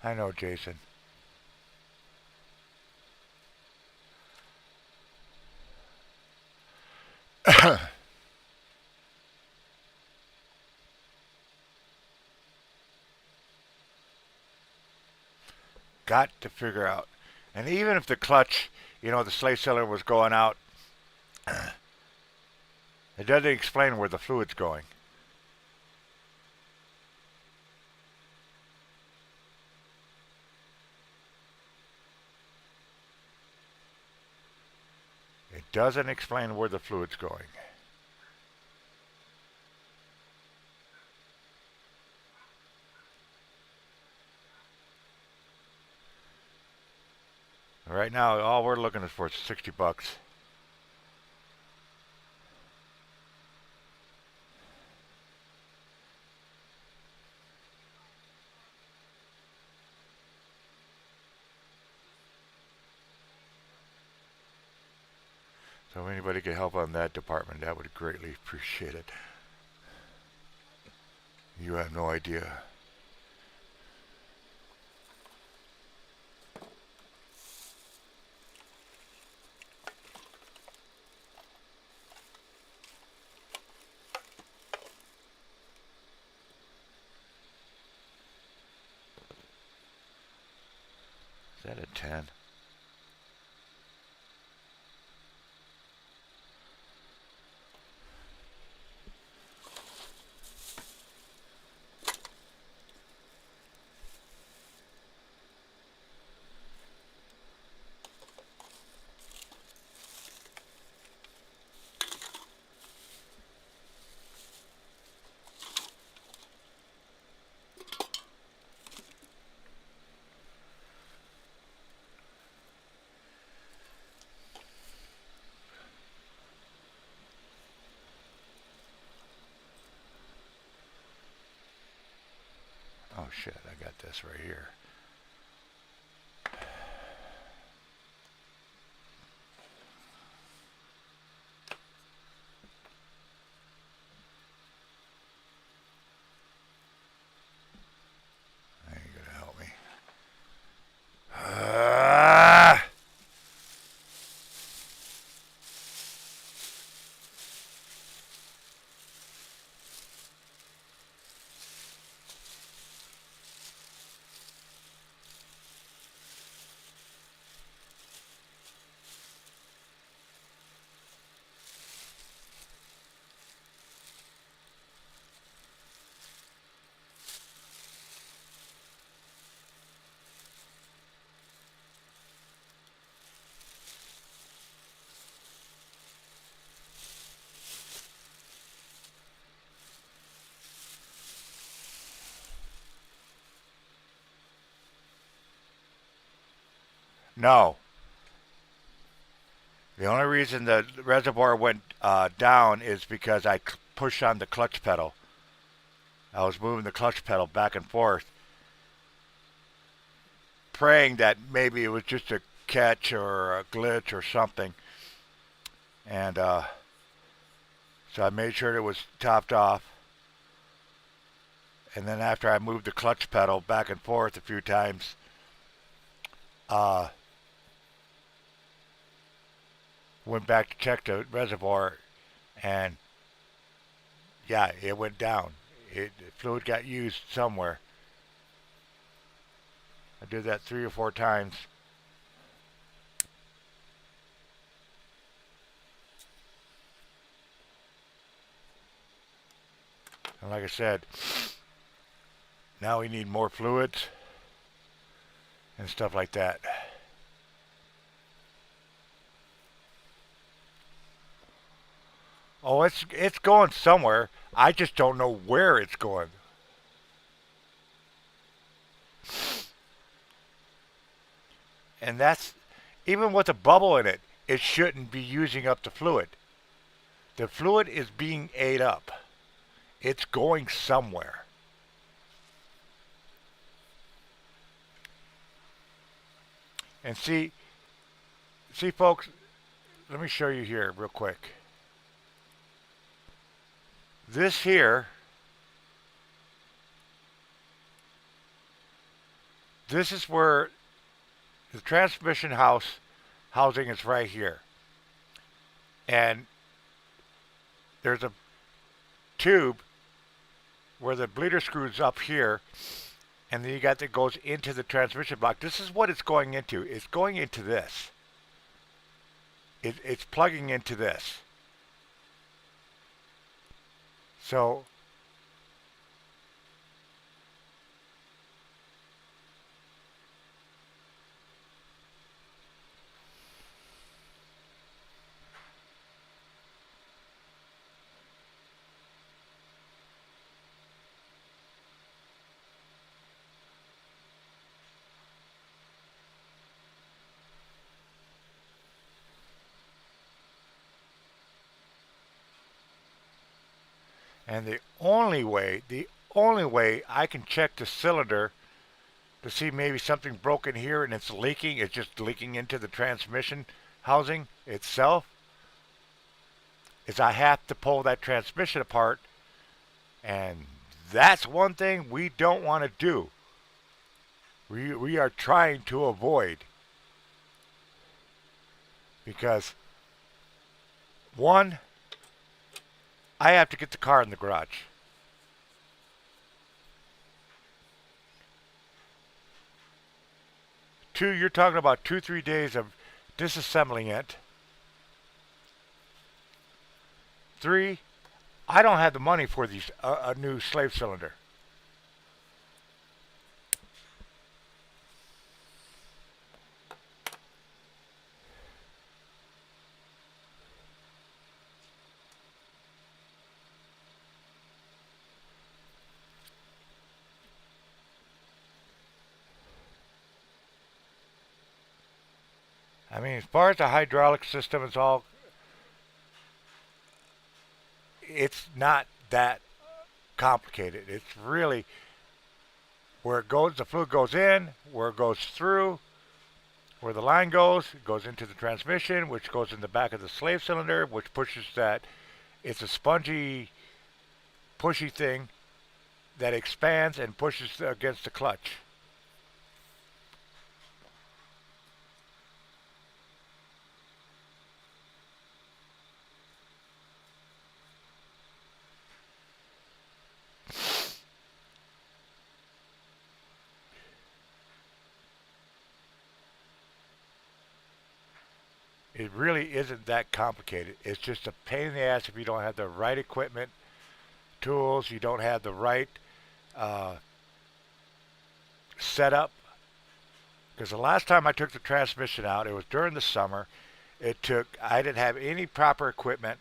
I know, Jason. Got to figure out. And even if the clutch, the slave cylinder was going out, it doesn't explain where the fluid's going. doesn't explain where the fluid's going. Right now, all we're looking is for is $60. So if anybody could help on that department, that would greatly appreciate it. You have no idea. Is that a 10? Oh shit, I got this right here. That ain't gonna help me. No. The only reason the reservoir went down is because I pushed on the clutch pedal. I was moving the clutch pedal back and forth, praying that maybe it was just a catch or a glitch or something. And so I made sure it was topped off. And then after I moved the clutch pedal back and forth a few times, uh, went back to check the reservoir, and yeah, it went down. The fluid got used somewhere. I did that 3 or 4 times. And like I said, now we need more fluids and stuff like that. Oh, it's going somewhere. I just don't know where it's going. And that's even with a bubble in it, it shouldn't be using up the fluid. The fluid is being ate up. It's going somewhere. And see folks, let me show you here real quick. This here, this is where the transmission housing is right here. And there's a tube where the bleeder screws up here, and then you got that goes into the transmission block. This is what it's going into. It's going into this. It's plugging into this. So And the only way I can check the cylinder to see maybe something broken here and it's leaking, it's just leaking into the transmission housing itself, is I have to pull that transmission apart, and that's one thing we don't want to do. We are trying to avoid, because one, I have to get the car in the garage. Two, you're talking about 2-3 days of disassembling it. Three, I don't have the money for these a new slave cylinder. I mean, as far as the hydraulic system is all, it's not that complicated. It's really where it goes, the fluid goes in, where it goes through, where the line goes, it goes into the transmission, which goes in the back of the slave cylinder, which pushes that. It's a spongy, pushy thing that expands and pushes against the clutch. It really isn't that complicated. It's just a pain in the ass if you don't have the right equipment, tools, you don't have the right uh, setup. Because the last time I took the transmission out, it was during the summer. I didn't have any proper equipment.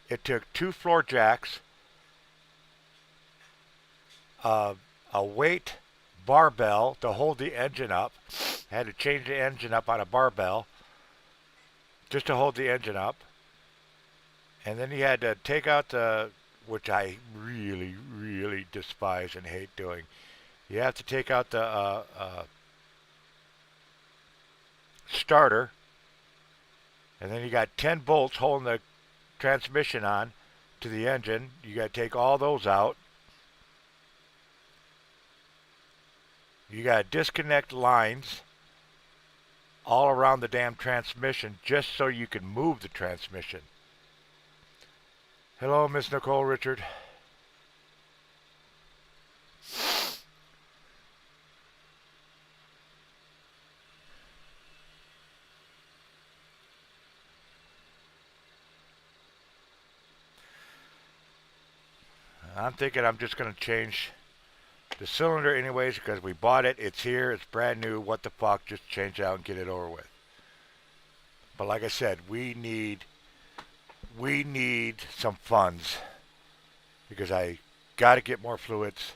It took 2 floor jacks, uh, a weight barbell to hold the engine up. I had to change the engine up on a barbell just to hold the engine up. And then you had to take out which I really, really despise and hate doing. You have to take out the starter, and then you got 10 bolts holding the transmission on to the engine. You got to take all those out. You got to disconnect lines all around the damn transmission just so you can move the transmission. Hello, Miss Nicole Richard. I'm thinking I'm just going to change the cylinder anyways because we bought it. It's here. It's brand new. What the fuck? Just change it out and get it over with. But like I said, we need some funds because I got to get more fluids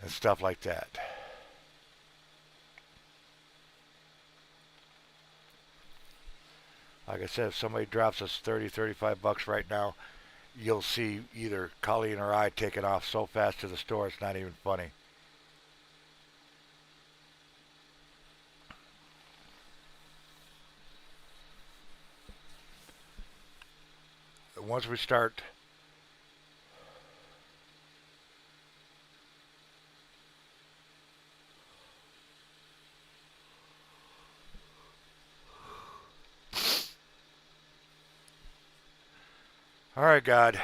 and stuff like that. Like I said, if somebody drops us 30, 35 bucks right now, you'll see either Colleen or I taking off so fast to the store it's not even funny. Once we start all right, God,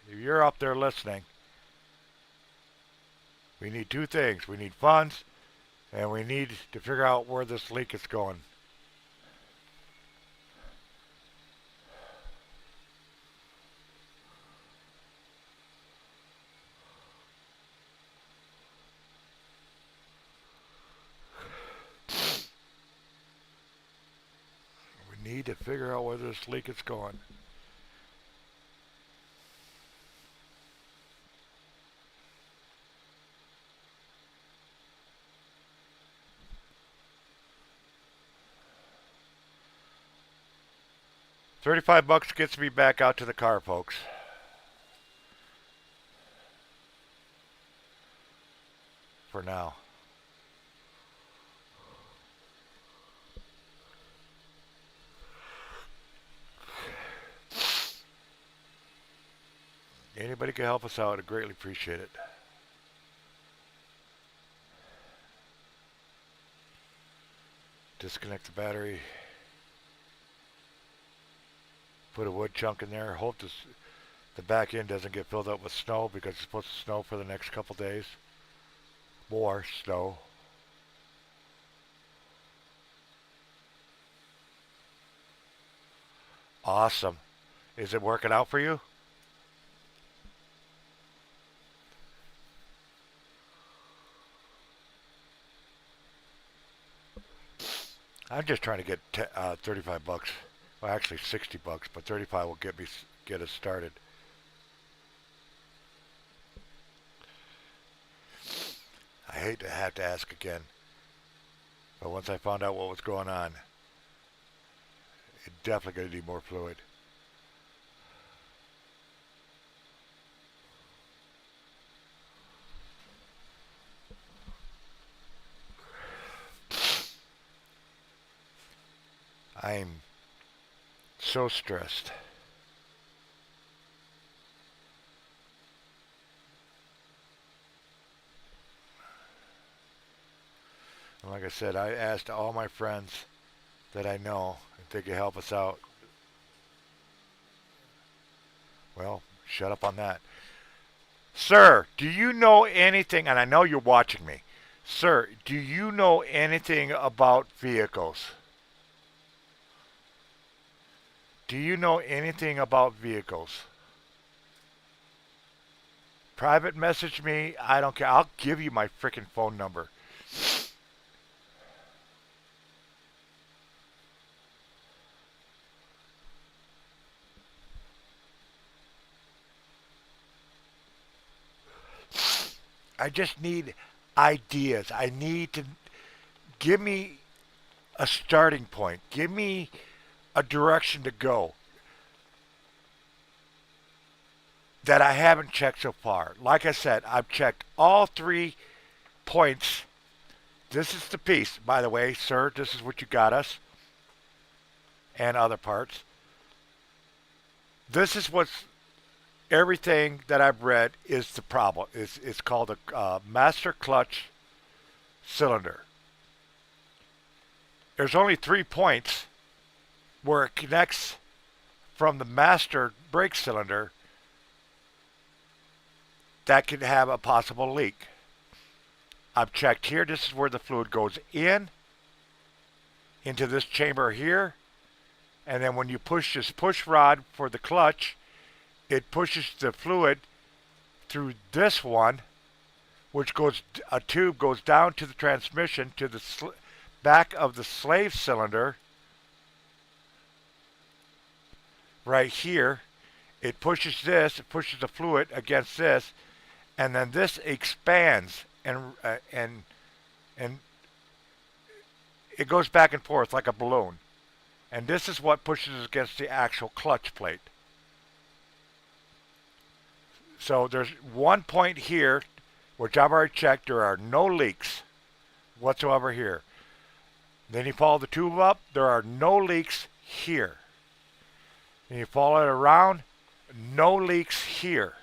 if you're up there listening, we need 2 things. We need funds, and we need to figure out where this leak is going. We need to figure out where this leak is going. $35 gets me back out to the car, folks. for now. Anybody can help us out, I'd greatly appreciate it. Disconnect the battery. Put a wood chunk in there. Hope the back end doesn't get filled up with snow because it's supposed to snow for the next couple days. More snow. Awesome. Is it working out for you? I'm just trying to get 35 bucks. Well, actually 60 bucks, but 35 will get us started. I hate to have to ask again, but once I found out what was going on, it definitely going to need more fluid. I'm so stressed. And like I said, I asked all my friends that I know if they could help us out. Well, shut up on that. Sir, do you know anything, and I know you're watching me. Sir, do you know anything about vehicles? Do you know anything about vehicles? Private message me. I don't care. I'll give you my freaking phone number. I just need ideas. I need to give me a starting point. Give me a direction to go that I haven't checked so far. Like I said, I've checked all 3 points. This is the piece, by the way, sir. This is what you got us, and other parts. This is what's everything that I've read is the problem. It's called a master clutch cylinder. There's only 3 points where it connects from the master brake cylinder that can have a possible leak. I've checked here. This is where the fluid goes into this chamber here, and then when you push this push rod for the clutch, it pushes the fluid through this one, which goes, a tube goes down to the transmission to the back of the slave cylinder right here. It pushes this, it pushes the fluid against this, and then this expands and it goes back and forth like a balloon. And this is what pushes against the actual clutch plate. So there's 1 point here, which I've already checked. There are no leaks whatsoever here. Then you follow the tube up. There are no leaks here. And you follow it around. No leaks here.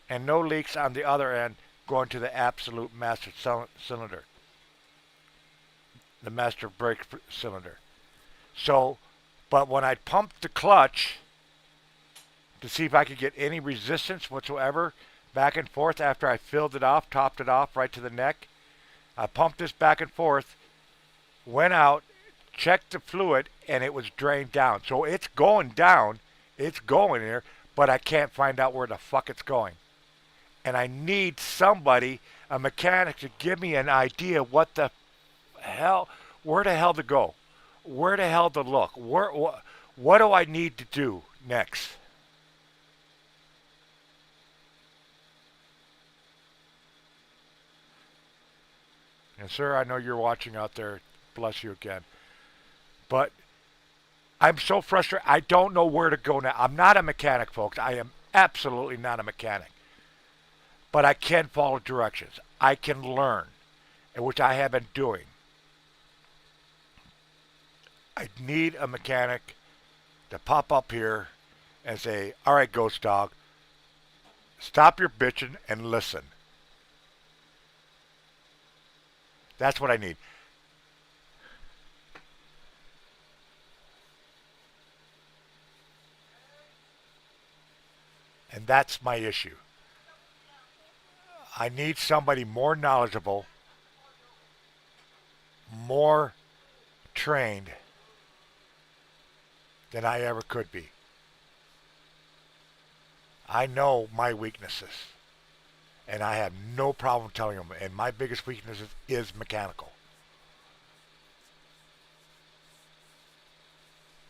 And no leaks on the other end going to the absolute master cylinder. The master brake cylinder. So, but when I pumped the clutch to see if I could get any resistance whatsoever back and forth after I filled it off, topped it off right to the neck, I pumped this back and forth, went out, checked the fluid, and it was drained down. So it's going down, it's going there, but I can't find out where the fuck it's going. And I need somebody, a mechanic, to give me an idea what the hell, where the hell to go, where the hell to look, what do I need to do next? And sir, I know you're watching out there. Bless you again. But I'm so frustrated. I don't know where to go now. I'm not a mechanic, folks. I am absolutely not a mechanic. But I can follow directions. I can learn, and which I have been doing. I need a mechanic to pop up here and say, all right, Ghost Dog, stop your bitching and listen. That's what I need. And that's my issue. I need somebody more knowledgeable, more trained than I ever could be. I know my weaknesses, and I have no problem telling them. And my biggest weakness is mechanical.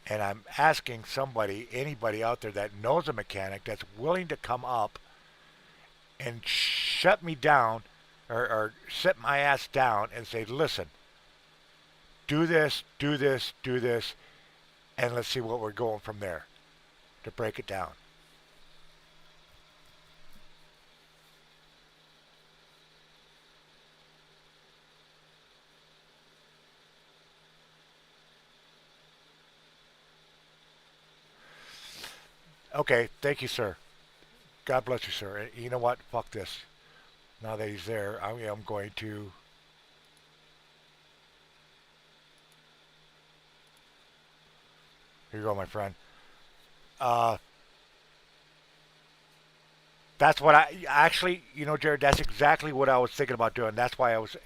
And I'm asking somebody, anybody out there that knows a mechanic that's willing to come up and shut me down or sit my ass down and say, listen, do this, do this, do this, and let's see what we're going from there to break it down. Okay, thank you, sir. God bless you, sir. You know what? Fuck this. Now that he's there, I am going to. Here you go, my friend. Uh, that's what I actually, Jared. That's exactly what I was thinking about doing. That's why I was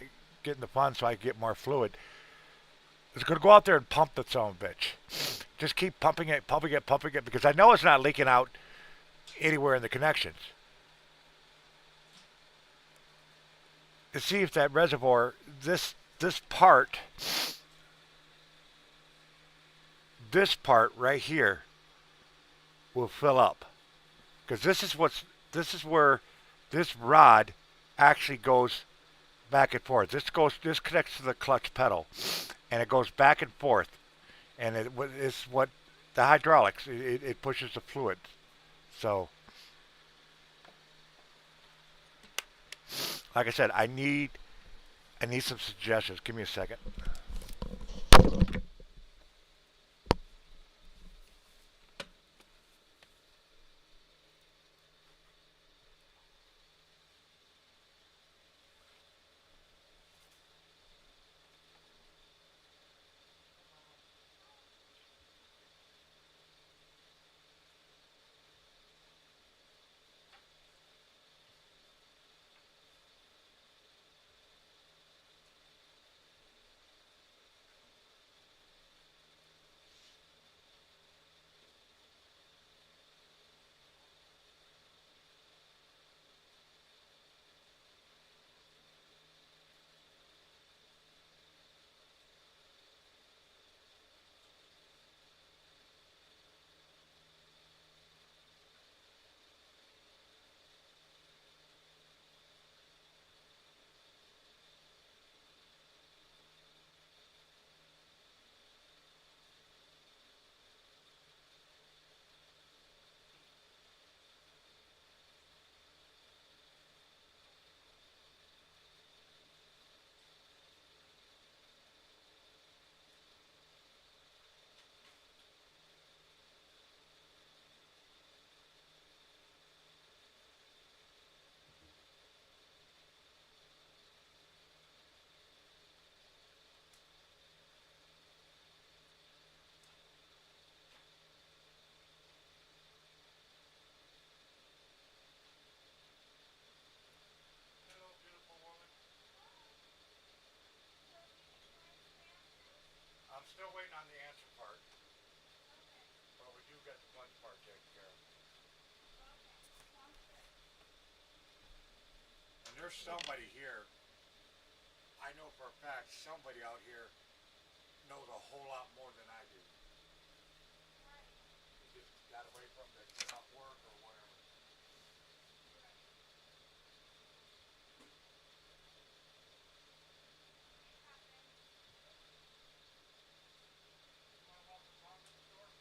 getting the funds so I could get more fluid. I was going to go out there and pump the son of a bitch. Just keep pumping it, pumping it, pumping it, because I know it's not leaking out anywhere in the connections. To see if that reservoir, this part, this part right here, will fill up, because this is where this rod actually goes back and forth. This connects to the clutch pedal, and it goes back and forth, and it's what the hydraulics. It pushes the fluid. So, like I said, I need some suggestions. Give me a second. Hello, beautiful woman. I'm still waiting on the answer part, but we do get the fun part taken care of. And there's somebody here. I know for a fact somebody out here knows a whole lot more than I do. He just got away from the get off work or whatever. You want to walk the talk in the store?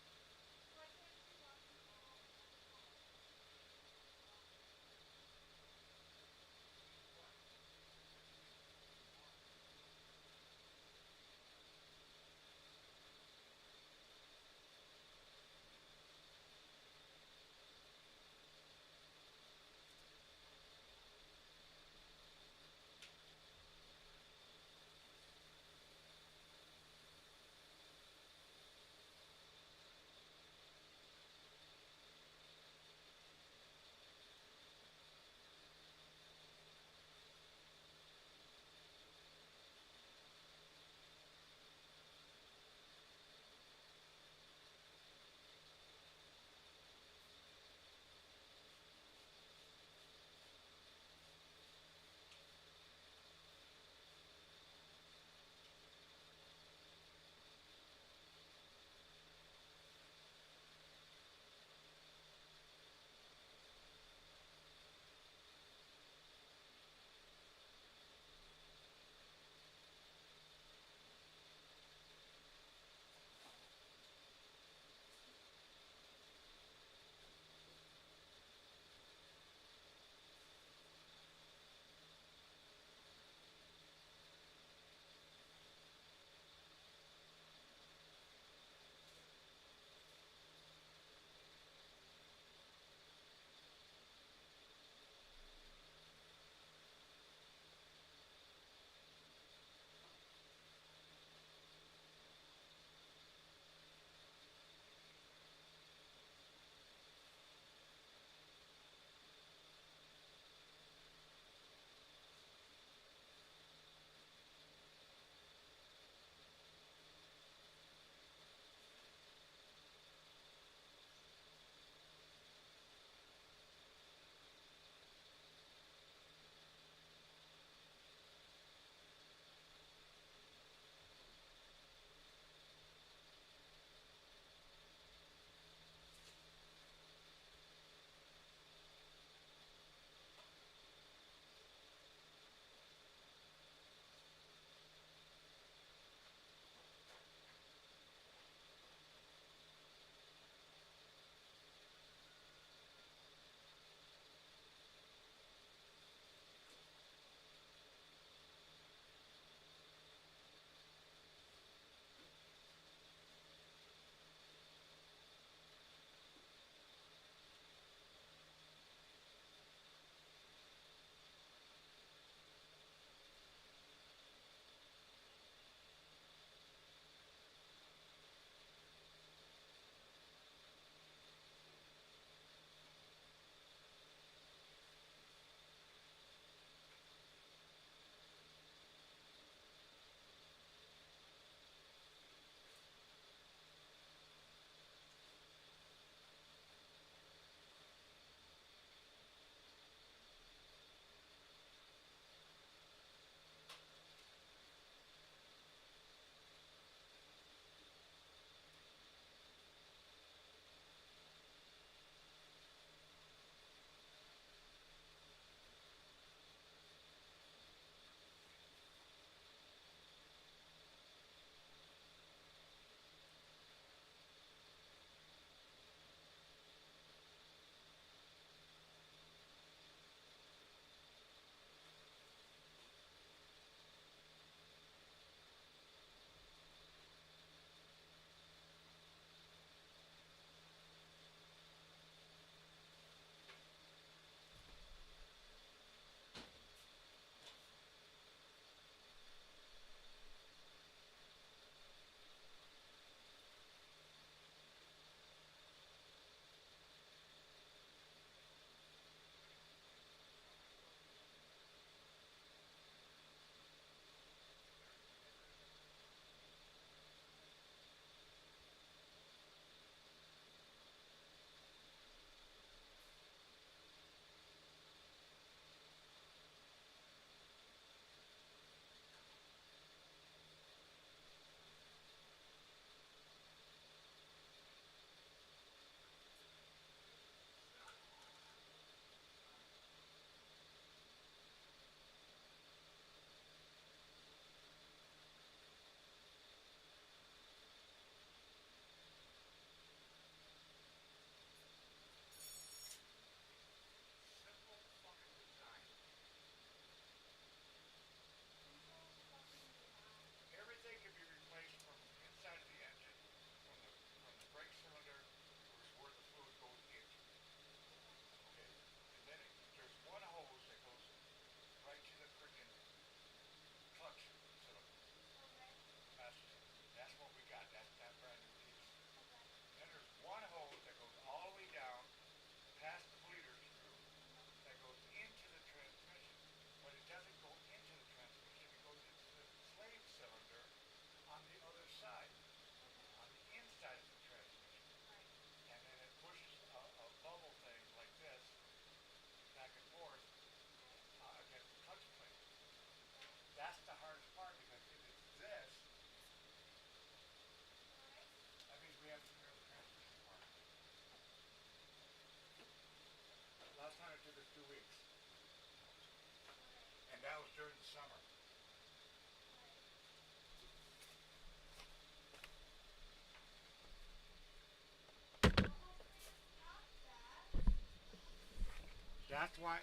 That's why.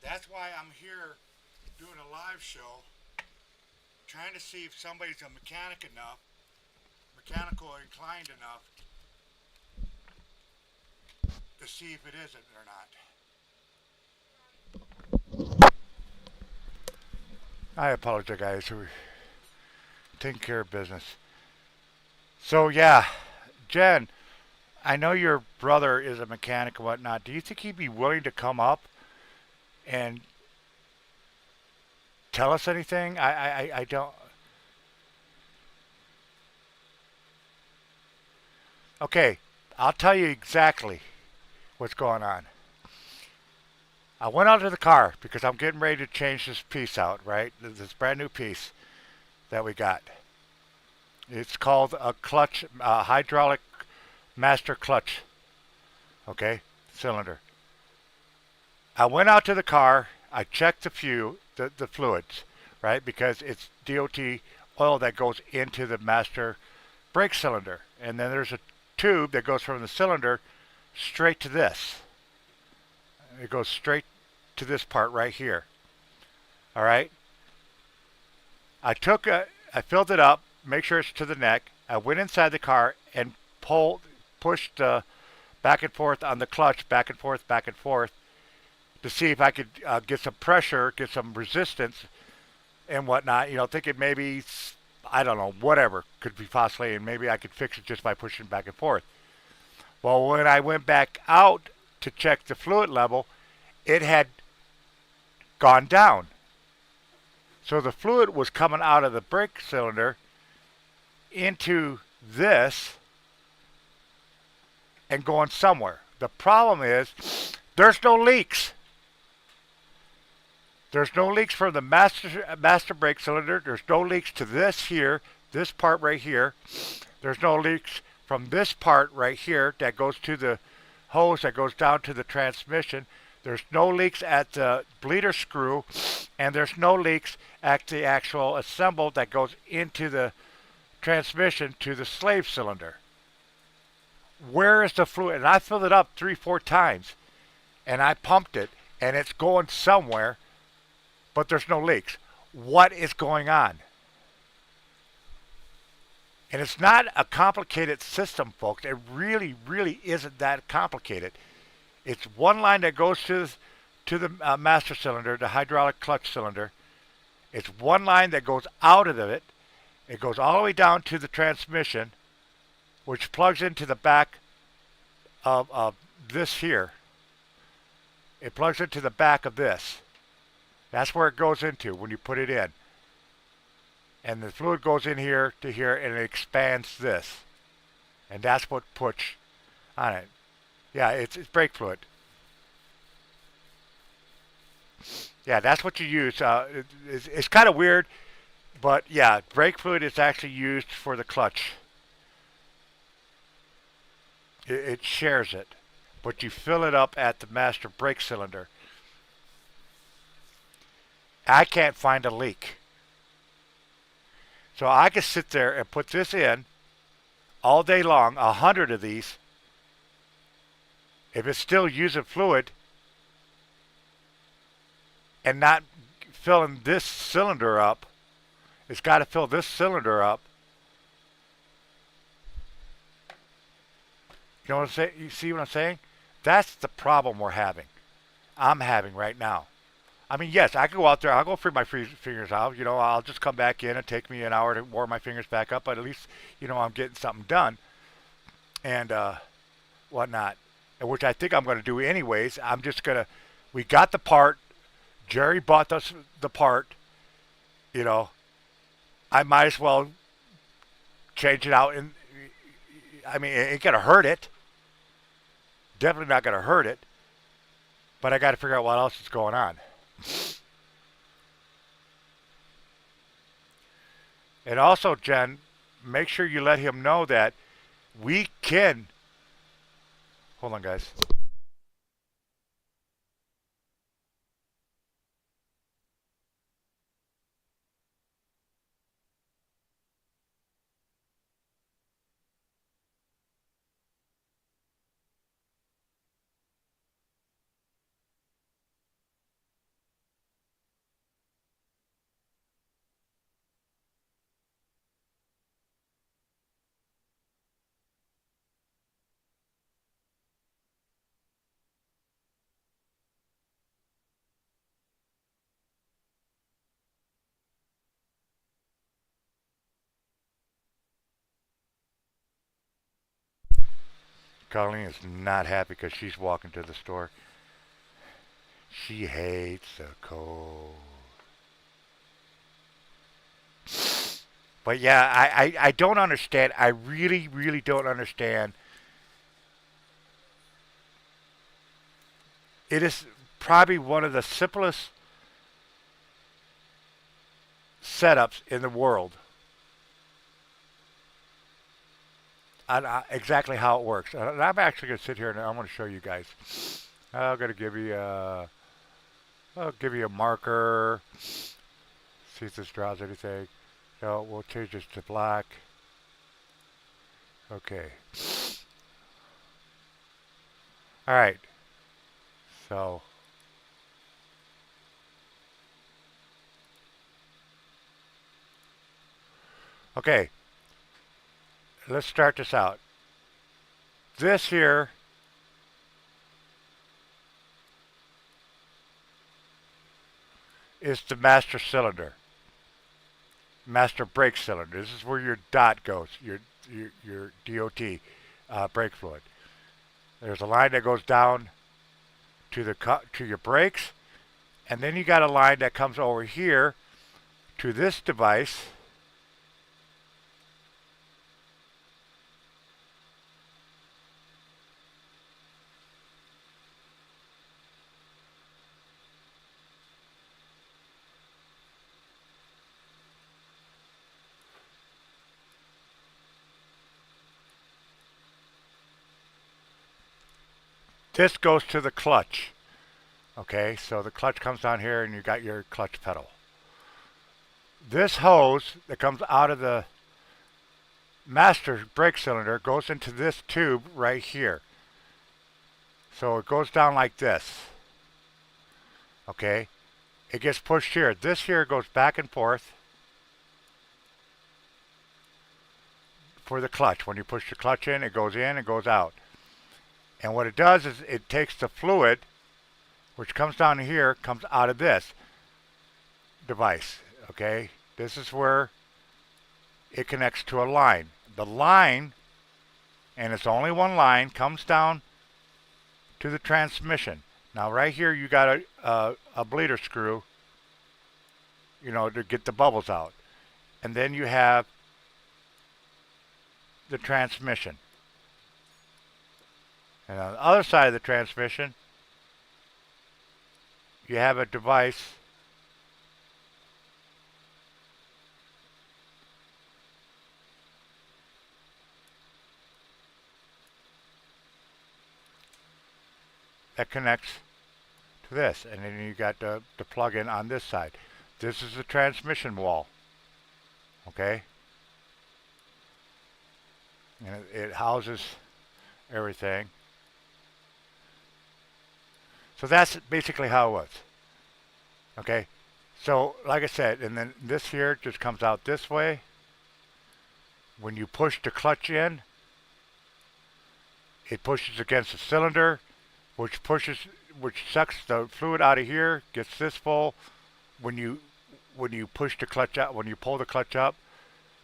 That's why I'm here doing a live show, trying to see if somebody's a mechanical inclined enough to see if it isn't or not. I apologize, guys. We're taking care of business. So yeah, Jen, I know your brother is a mechanic and whatnot. Do you think he'd be willing to come up and tell us anything? I don't. Okay, I'll tell you exactly what's going on. I went out to the car because I'm getting ready to change this piece out, right? This brand new piece that we got. It's called a clutch, hydraulic master clutch, okay, cylinder. I went out to the car. I checked the fluids, right, because it's DOT oil that goes into the master brake cylinder, and then there's a tube that goes from the cylinder straight to this. It goes straight to this part right here. All right. I filled it up, make sure it's to the neck. I went inside the car and pushed back and forth on the clutch, back and forth, to see if I could get some pressure, get some resistance, and whatnot. You know, thinking maybe, I don't know, whatever could be possibly, and maybe I could fix it just by pushing back and forth. Well, when I went back out to check the fluid level, it had gone down. So the fluid was coming out of the brake cylinder into this and going somewhere. The problem is there's no leaks. There's no leaks from the master brake cylinder. There's no leaks to this here, this part right here. There's no leaks from this part right here that goes to the hose that goes down to the transmission. There's no leaks at the bleeder screw, and there's no leaks at the actual assemble that goes into the transmission to the slave cylinder. Where is the fluid? And I filled it up 3-4 times, and I pumped it, and it's going somewhere, but there's no leaks. What is going on? And it's not a complicated system, folks. It really, really isn't that complicated. It's one line that goes to the master cylinder, the hydraulic clutch cylinder. It's one line that goes out of it. It goes all the way down to the transmission, which plugs into the back of this here. It plugs into the back of this. That's where it goes into when you put it in. And the fluid goes in here to here, and it expands this. And that's what puts on it. Yeah, it's brake fluid. Yeah, that's what you use. It's kind of weird, but yeah, brake fluid is actually used for the clutch. It shares it, but you fill it up at the master brake cylinder. I can't find a leak. So I could sit there and put this in all day long, 100 of these. If it's still using fluid and not filling this cylinder up, it's got to fill this cylinder up. You know what I'm saying? You see what I'm saying? That's the problem I'm having right now. I mean, yes, I could go out there. I'll go free my fingers out. You know, I'll just come back in and take me an hour to warm my fingers back up. But at least, you know, I'm getting something done and whatnot, which I think I'm going to do anyways. I'm just going to, we got the part. Jerry bought us the part. You know, I might as well change it out. And I mean, it ain't going to hurt it. Definitely not going to hurt it. But I got to figure out what else is going on. And also, Jen, make sure you let him know that we can. Hold on, guys. Colleen is not happy because she's walking to the store. She hates the cold. But yeah, I don't understand. I really, really don't understand. It is probably one of the simplest setups in the world on exactly how it works. And I'm actually going to sit here and I'm going to show you guys. I'm going to give you I'll give you a marker. See if this draws anything. No, we'll change this to black. Okay. All right. So okay, let's start this out. This here is the master cylinder, master brake cylinder. This is where your dot goes, your DOT, brake fluid. There's a line that goes down to to your brakes, and then you got a line that comes over here to this device. This goes to the clutch. Okay, so the clutch comes down here and you got your clutch pedal. This hose that comes out of the master brake cylinder goes into this tube right here. So it goes down like this. Okay, it gets pushed here. This here goes back and forth for the clutch. When you push the clutch in, it goes in and goes out. And what it does is it takes the fluid, which comes down here, comes out of this device. Okay, this is where it connects to a line. The line, and it's only one line, comes down to the transmission. Now right here you got a bleeder screw, you know, to get the bubbles out. And then you have the transmission. And on the other side of the transmission, you have a device that connects to this. And then you got the plug-in on this side. This is the transmission wall. Okay? And it houses everything. So that's basically how it was. Okay, so like I said, and then this here just comes out this way. When you push the clutch in, it pushes against the cylinder, which sucks the fluid out of here, gets this full. When you push the clutch out, when you pull the clutch up,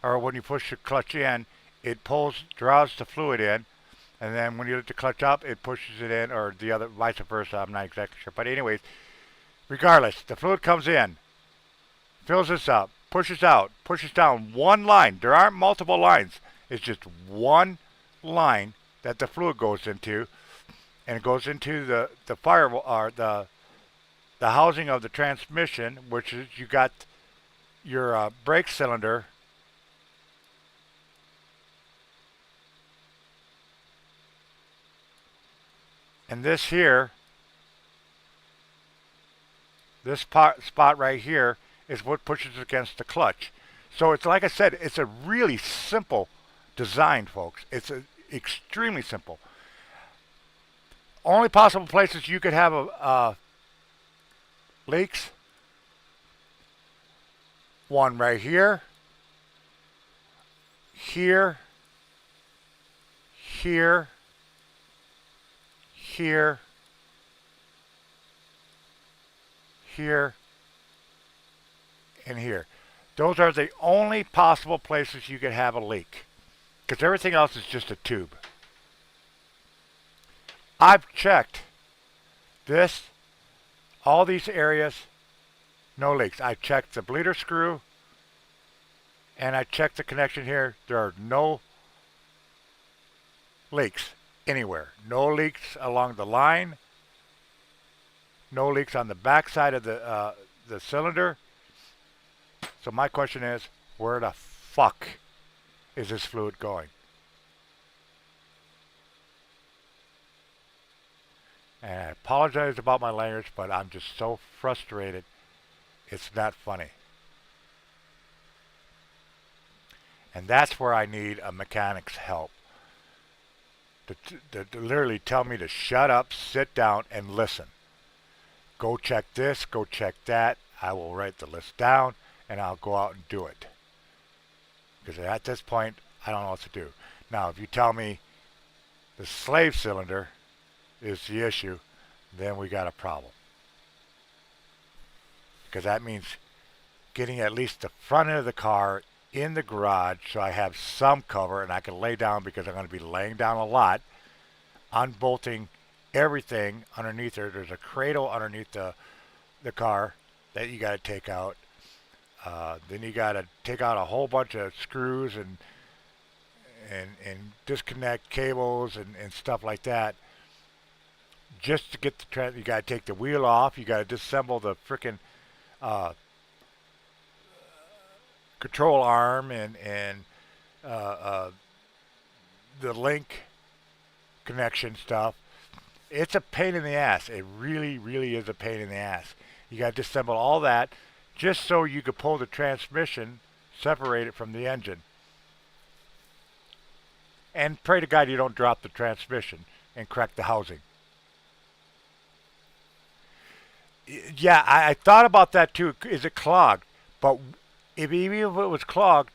or when you push the clutch in, it draws the fluid in. And then when you let the clutch up, it pushes it in, or the other, vice versa. I'm not exactly sure. But anyways, regardless, the fluid comes in, fills this up, pushes out, pushes down one line. There aren't multiple lines. It's just one line that the fluid goes into, and it goes into the firewall, or the housing of the transmission, which is you got your brake cylinder. And this here, this spot right here is what pushes against the clutch. So it's like I said, it's a really simple design, folks. It's extremely simple. Only possible places you could have leaks, one right here, here, here, here, here, and here. Those are the only possible places you could have a leak, because everything else is just a tube. I've checked this, all these areas, no leaks. I checked the bleeder screw and I checked the connection here. There are no leaks anywhere. No leaks along the line. No leaks on the back side of the cylinder. So my question is, where the fuck is this fluid going? And I apologize about my language, but I'm just so frustrated. It's not funny. And that's where I need a mechanic's help. To literally tell me to shut up, sit down, and listen. Go check this, go check that. I will write the list down, and I'll go out and do it. Because at this point, I don't know what to do. Now, if you tell me the slave cylinder is the issue, then we got a problem. Because that means getting at least the front end of the car in the garage so I have some cover and I can lay down, because I'm going to be laying down a lot, unbolting everything underneath there. There's a cradle underneath the car that you got to take out. Then you got to take out a whole bunch of screws and disconnect cables and stuff like that. Just to get the you got to take the wheel off. You got to disassemble the frickin' control arm and the link connection stuff. It's a pain in the ass. It really, really is a pain in the ass. You got to disassemble all that just so you could pull the transmission, separate it from the engine, and pray to God you don't drop the transmission and crack the housing. Yeah, I thought about that too. Is it clogged? But even if it was clogged,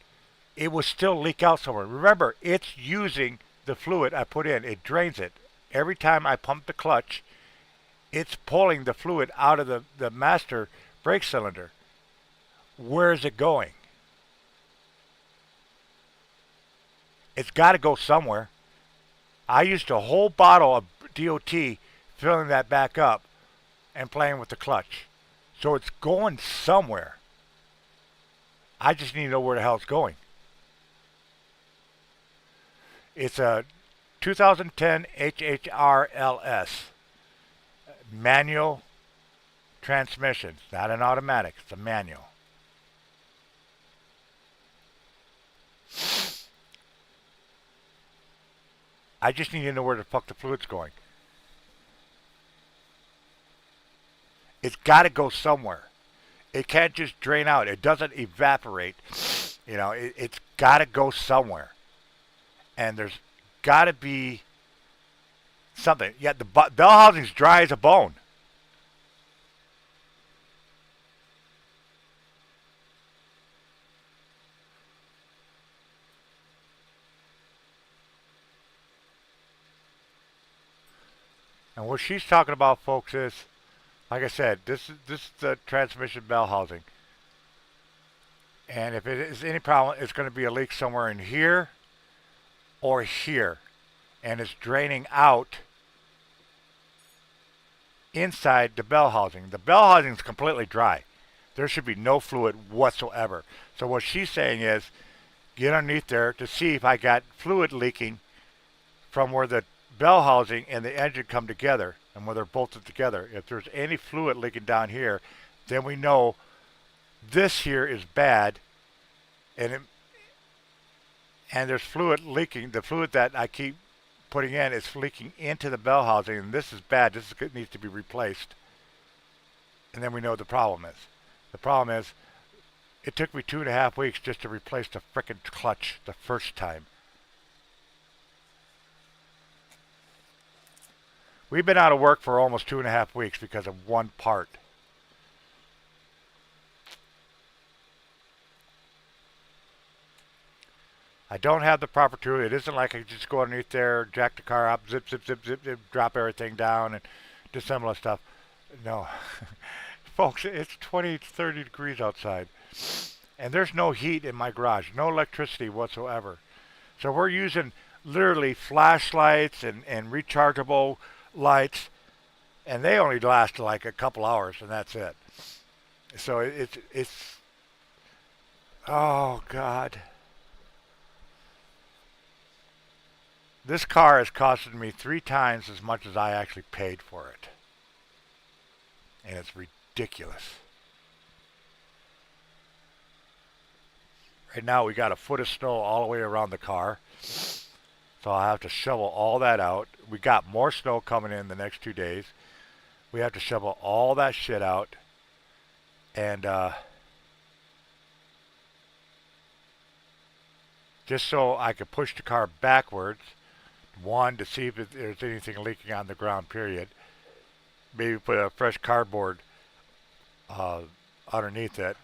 it would still leak out somewhere. Remember, it's using the fluid I put in. It drains it. Every time I pump the clutch, it's pulling the fluid out of the master brake cylinder. Where is it going? It's got to go somewhere. I used a whole bottle of DOT filling that back up and playing with the clutch. So it's going somewhere. I just need to know where the hell it's going. It's a 2010 HHRLS manual transmission. It's not an automatic, it's a manual. I just need to know where the fuck the fluid's going. It's got to go somewhere. It can't just drain out. It doesn't evaporate. You know, it's got to go somewhere. And there's got to be something. Yeah, the bell housing's dry as a bone. And what she's talking about, folks, is, like I said, this is the transmission bell housing. And if it is any problem, it's going to be a leak somewhere in here or here. And it's draining out inside the bell housing. The bell housing is completely dry. There should be no fluid whatsoever. So what she's saying is, get underneath there to see if I got fluid leaking from where the bell housing and the engine come together and where they're bolted together. If there's any fluid leaking down here, then we know this here is bad, and there's fluid leaking. The fluid that I keep putting in is leaking into the bell housing, and this is bad. This needs to be replaced. And then we know what the problem is. The problem is, it took me 2.5 weeks just to replace the frickin' clutch the first time. We've been out of work for almost 2.5 weeks because of one part. I don't have the proper tool. It isn't like I can just go underneath there, jack the car up, zip, zip, zip, zip, zip, drop everything down and disassemble the stuff. No. Folks, it's 20, 30 degrees outside. And there's no heat in my garage, no electricity whatsoever. So we're using literally flashlights and rechargeable lights, and they only last like a couple hours, and that's it. So it's oh God, this car has costed me 3 times as much as I actually paid for it, and it's ridiculous. Right now we got a foot of snow all the way around the car, so I have to shovel all that out. We got more snow coming in the next 2 days. We have to shovel all that shit out, and just so I could push the car backwards. One, to see if there's anything leaking on the ground, period. Maybe put a fresh cardboard uh, underneath it,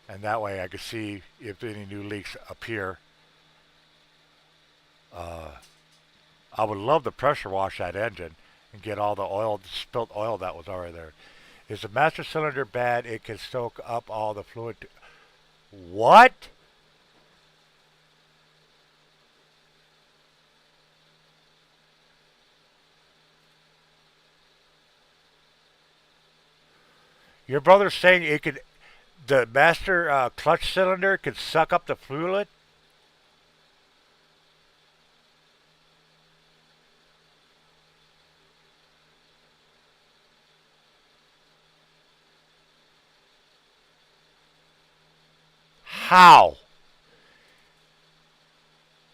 and that way I could see if any new leaks appear. Uh, I would love to pressure wash that engine and get all the oil, the spilt oil that was already there. Is the master cylinder bad? It can soak up all the fluid. What? Your brother's saying it could, the master clutch cylinder could suck up the fluid? How?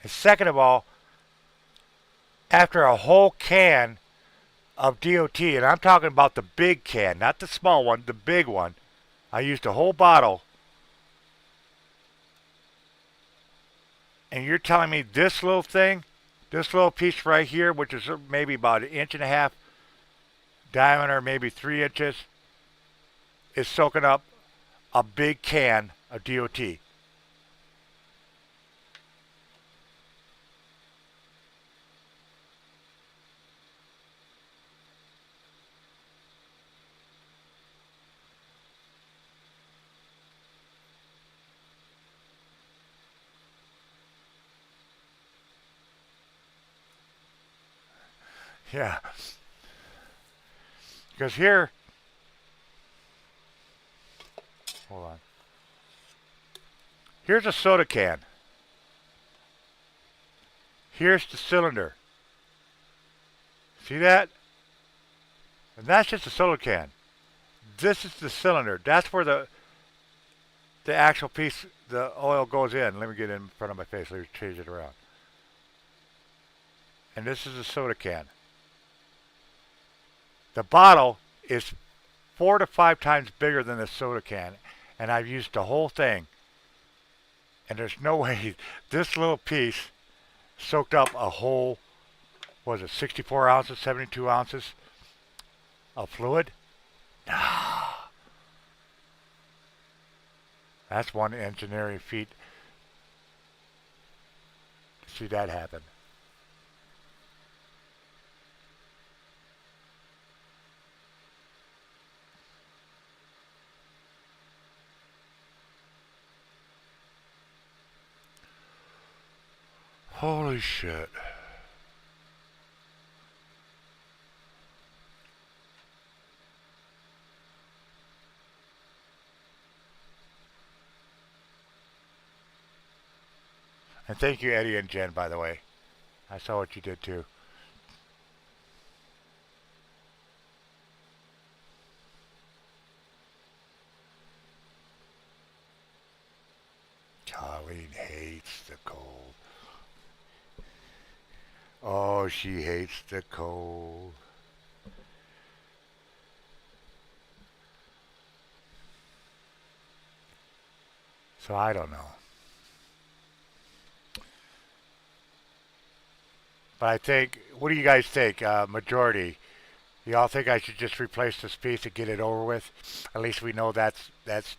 And second of all, after a whole can of DOT, and I'm talking about the big can, not the small one, the big one. I used a whole bottle, and you're telling me this little thing, this little piece right here, which is maybe about 1.5 inches diameter, maybe 3 inches, is soaking up a big can of DOT. Yeah, because here, hold on. Here's a soda can. Here's the cylinder. See that? And that's just a soda can. This is the cylinder. That's where the actual piece, the oil goes in. Let me get in front of my face. Let me change it around. And this is a soda can. The bottle is 4 to 5 times bigger than the soda can, and I've used the whole thing. And there's no way this little piece soaked up a whole, was it 64 ounces, 72 ounces of fluid? No. That's one engineering feat to see that happen. Holy shit. And thank you, Eddie and Jen, by the way. I saw what you did too. Colleen hates the cold. Oh, she hates the cold. So I don't know. But I think, what do you guys think? Majority. Y'all think I should just replace this piece and get it over with? At least we know that's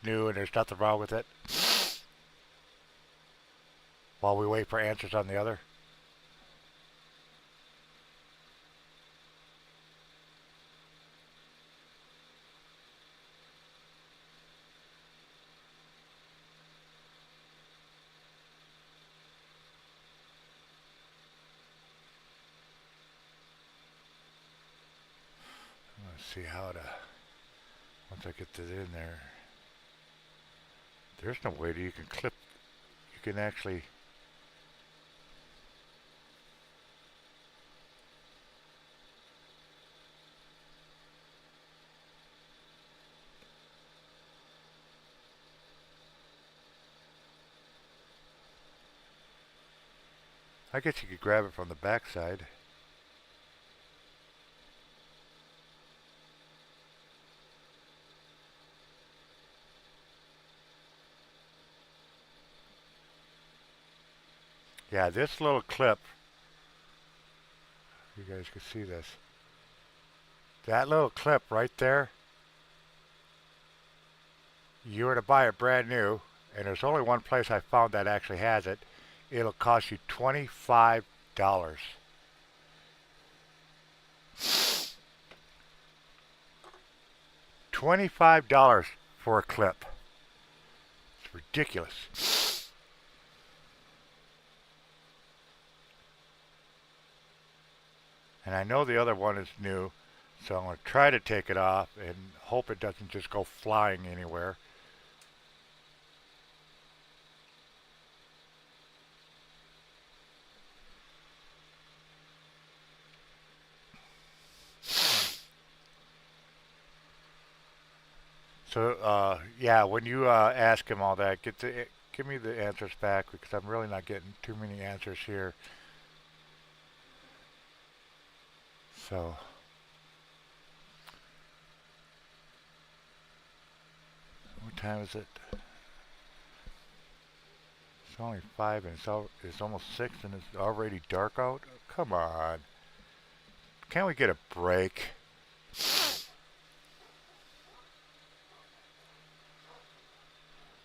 new and there's nothing wrong with it. While we wait for answers on the other. see how to, once I get it in there. There's no way that you can clip, you can actually, I guess you could grab it from the back side. Yeah, this little clip, you guys can see this. That little clip right there, you were to buy it brand new, and there's only one place I found that actually has it, it'll cost you $25. $25 for a clip. It's ridiculous. And I know the other one is new, so I'm going to try to take it off and hope it doesn't just go flying anywhere. So, yeah, when you ask him all that, give me the answers back because I'm really not getting too many answers here. So, what time is it? It's only 5 and it's almost 6 and it's already dark out? Come on. Can't we get a break?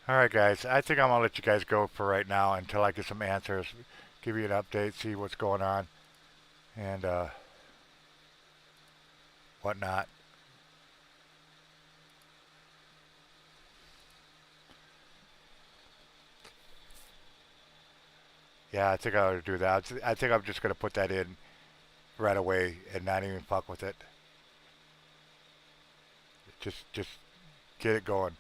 Alright guys, I think I'm going to let you guys go for right now until I get some answers, give you an update, see what's going on, and whatnot. Yeah, I think I ought to do that. I think I'm just going to put that in right away and not even fuck with it. Just get it going.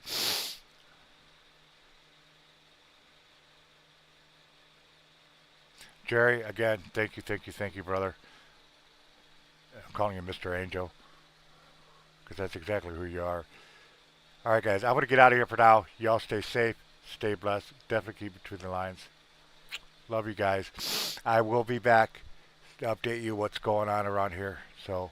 Jerry, again, thank you, brother. I'm calling you Mr. Angel because that's exactly who you are. All right, guys, I'm going to get out of here for now. Y'all stay safe, stay blessed. Definitely keep between the lines. Love you guys. I will be back to update you what's going on around here. So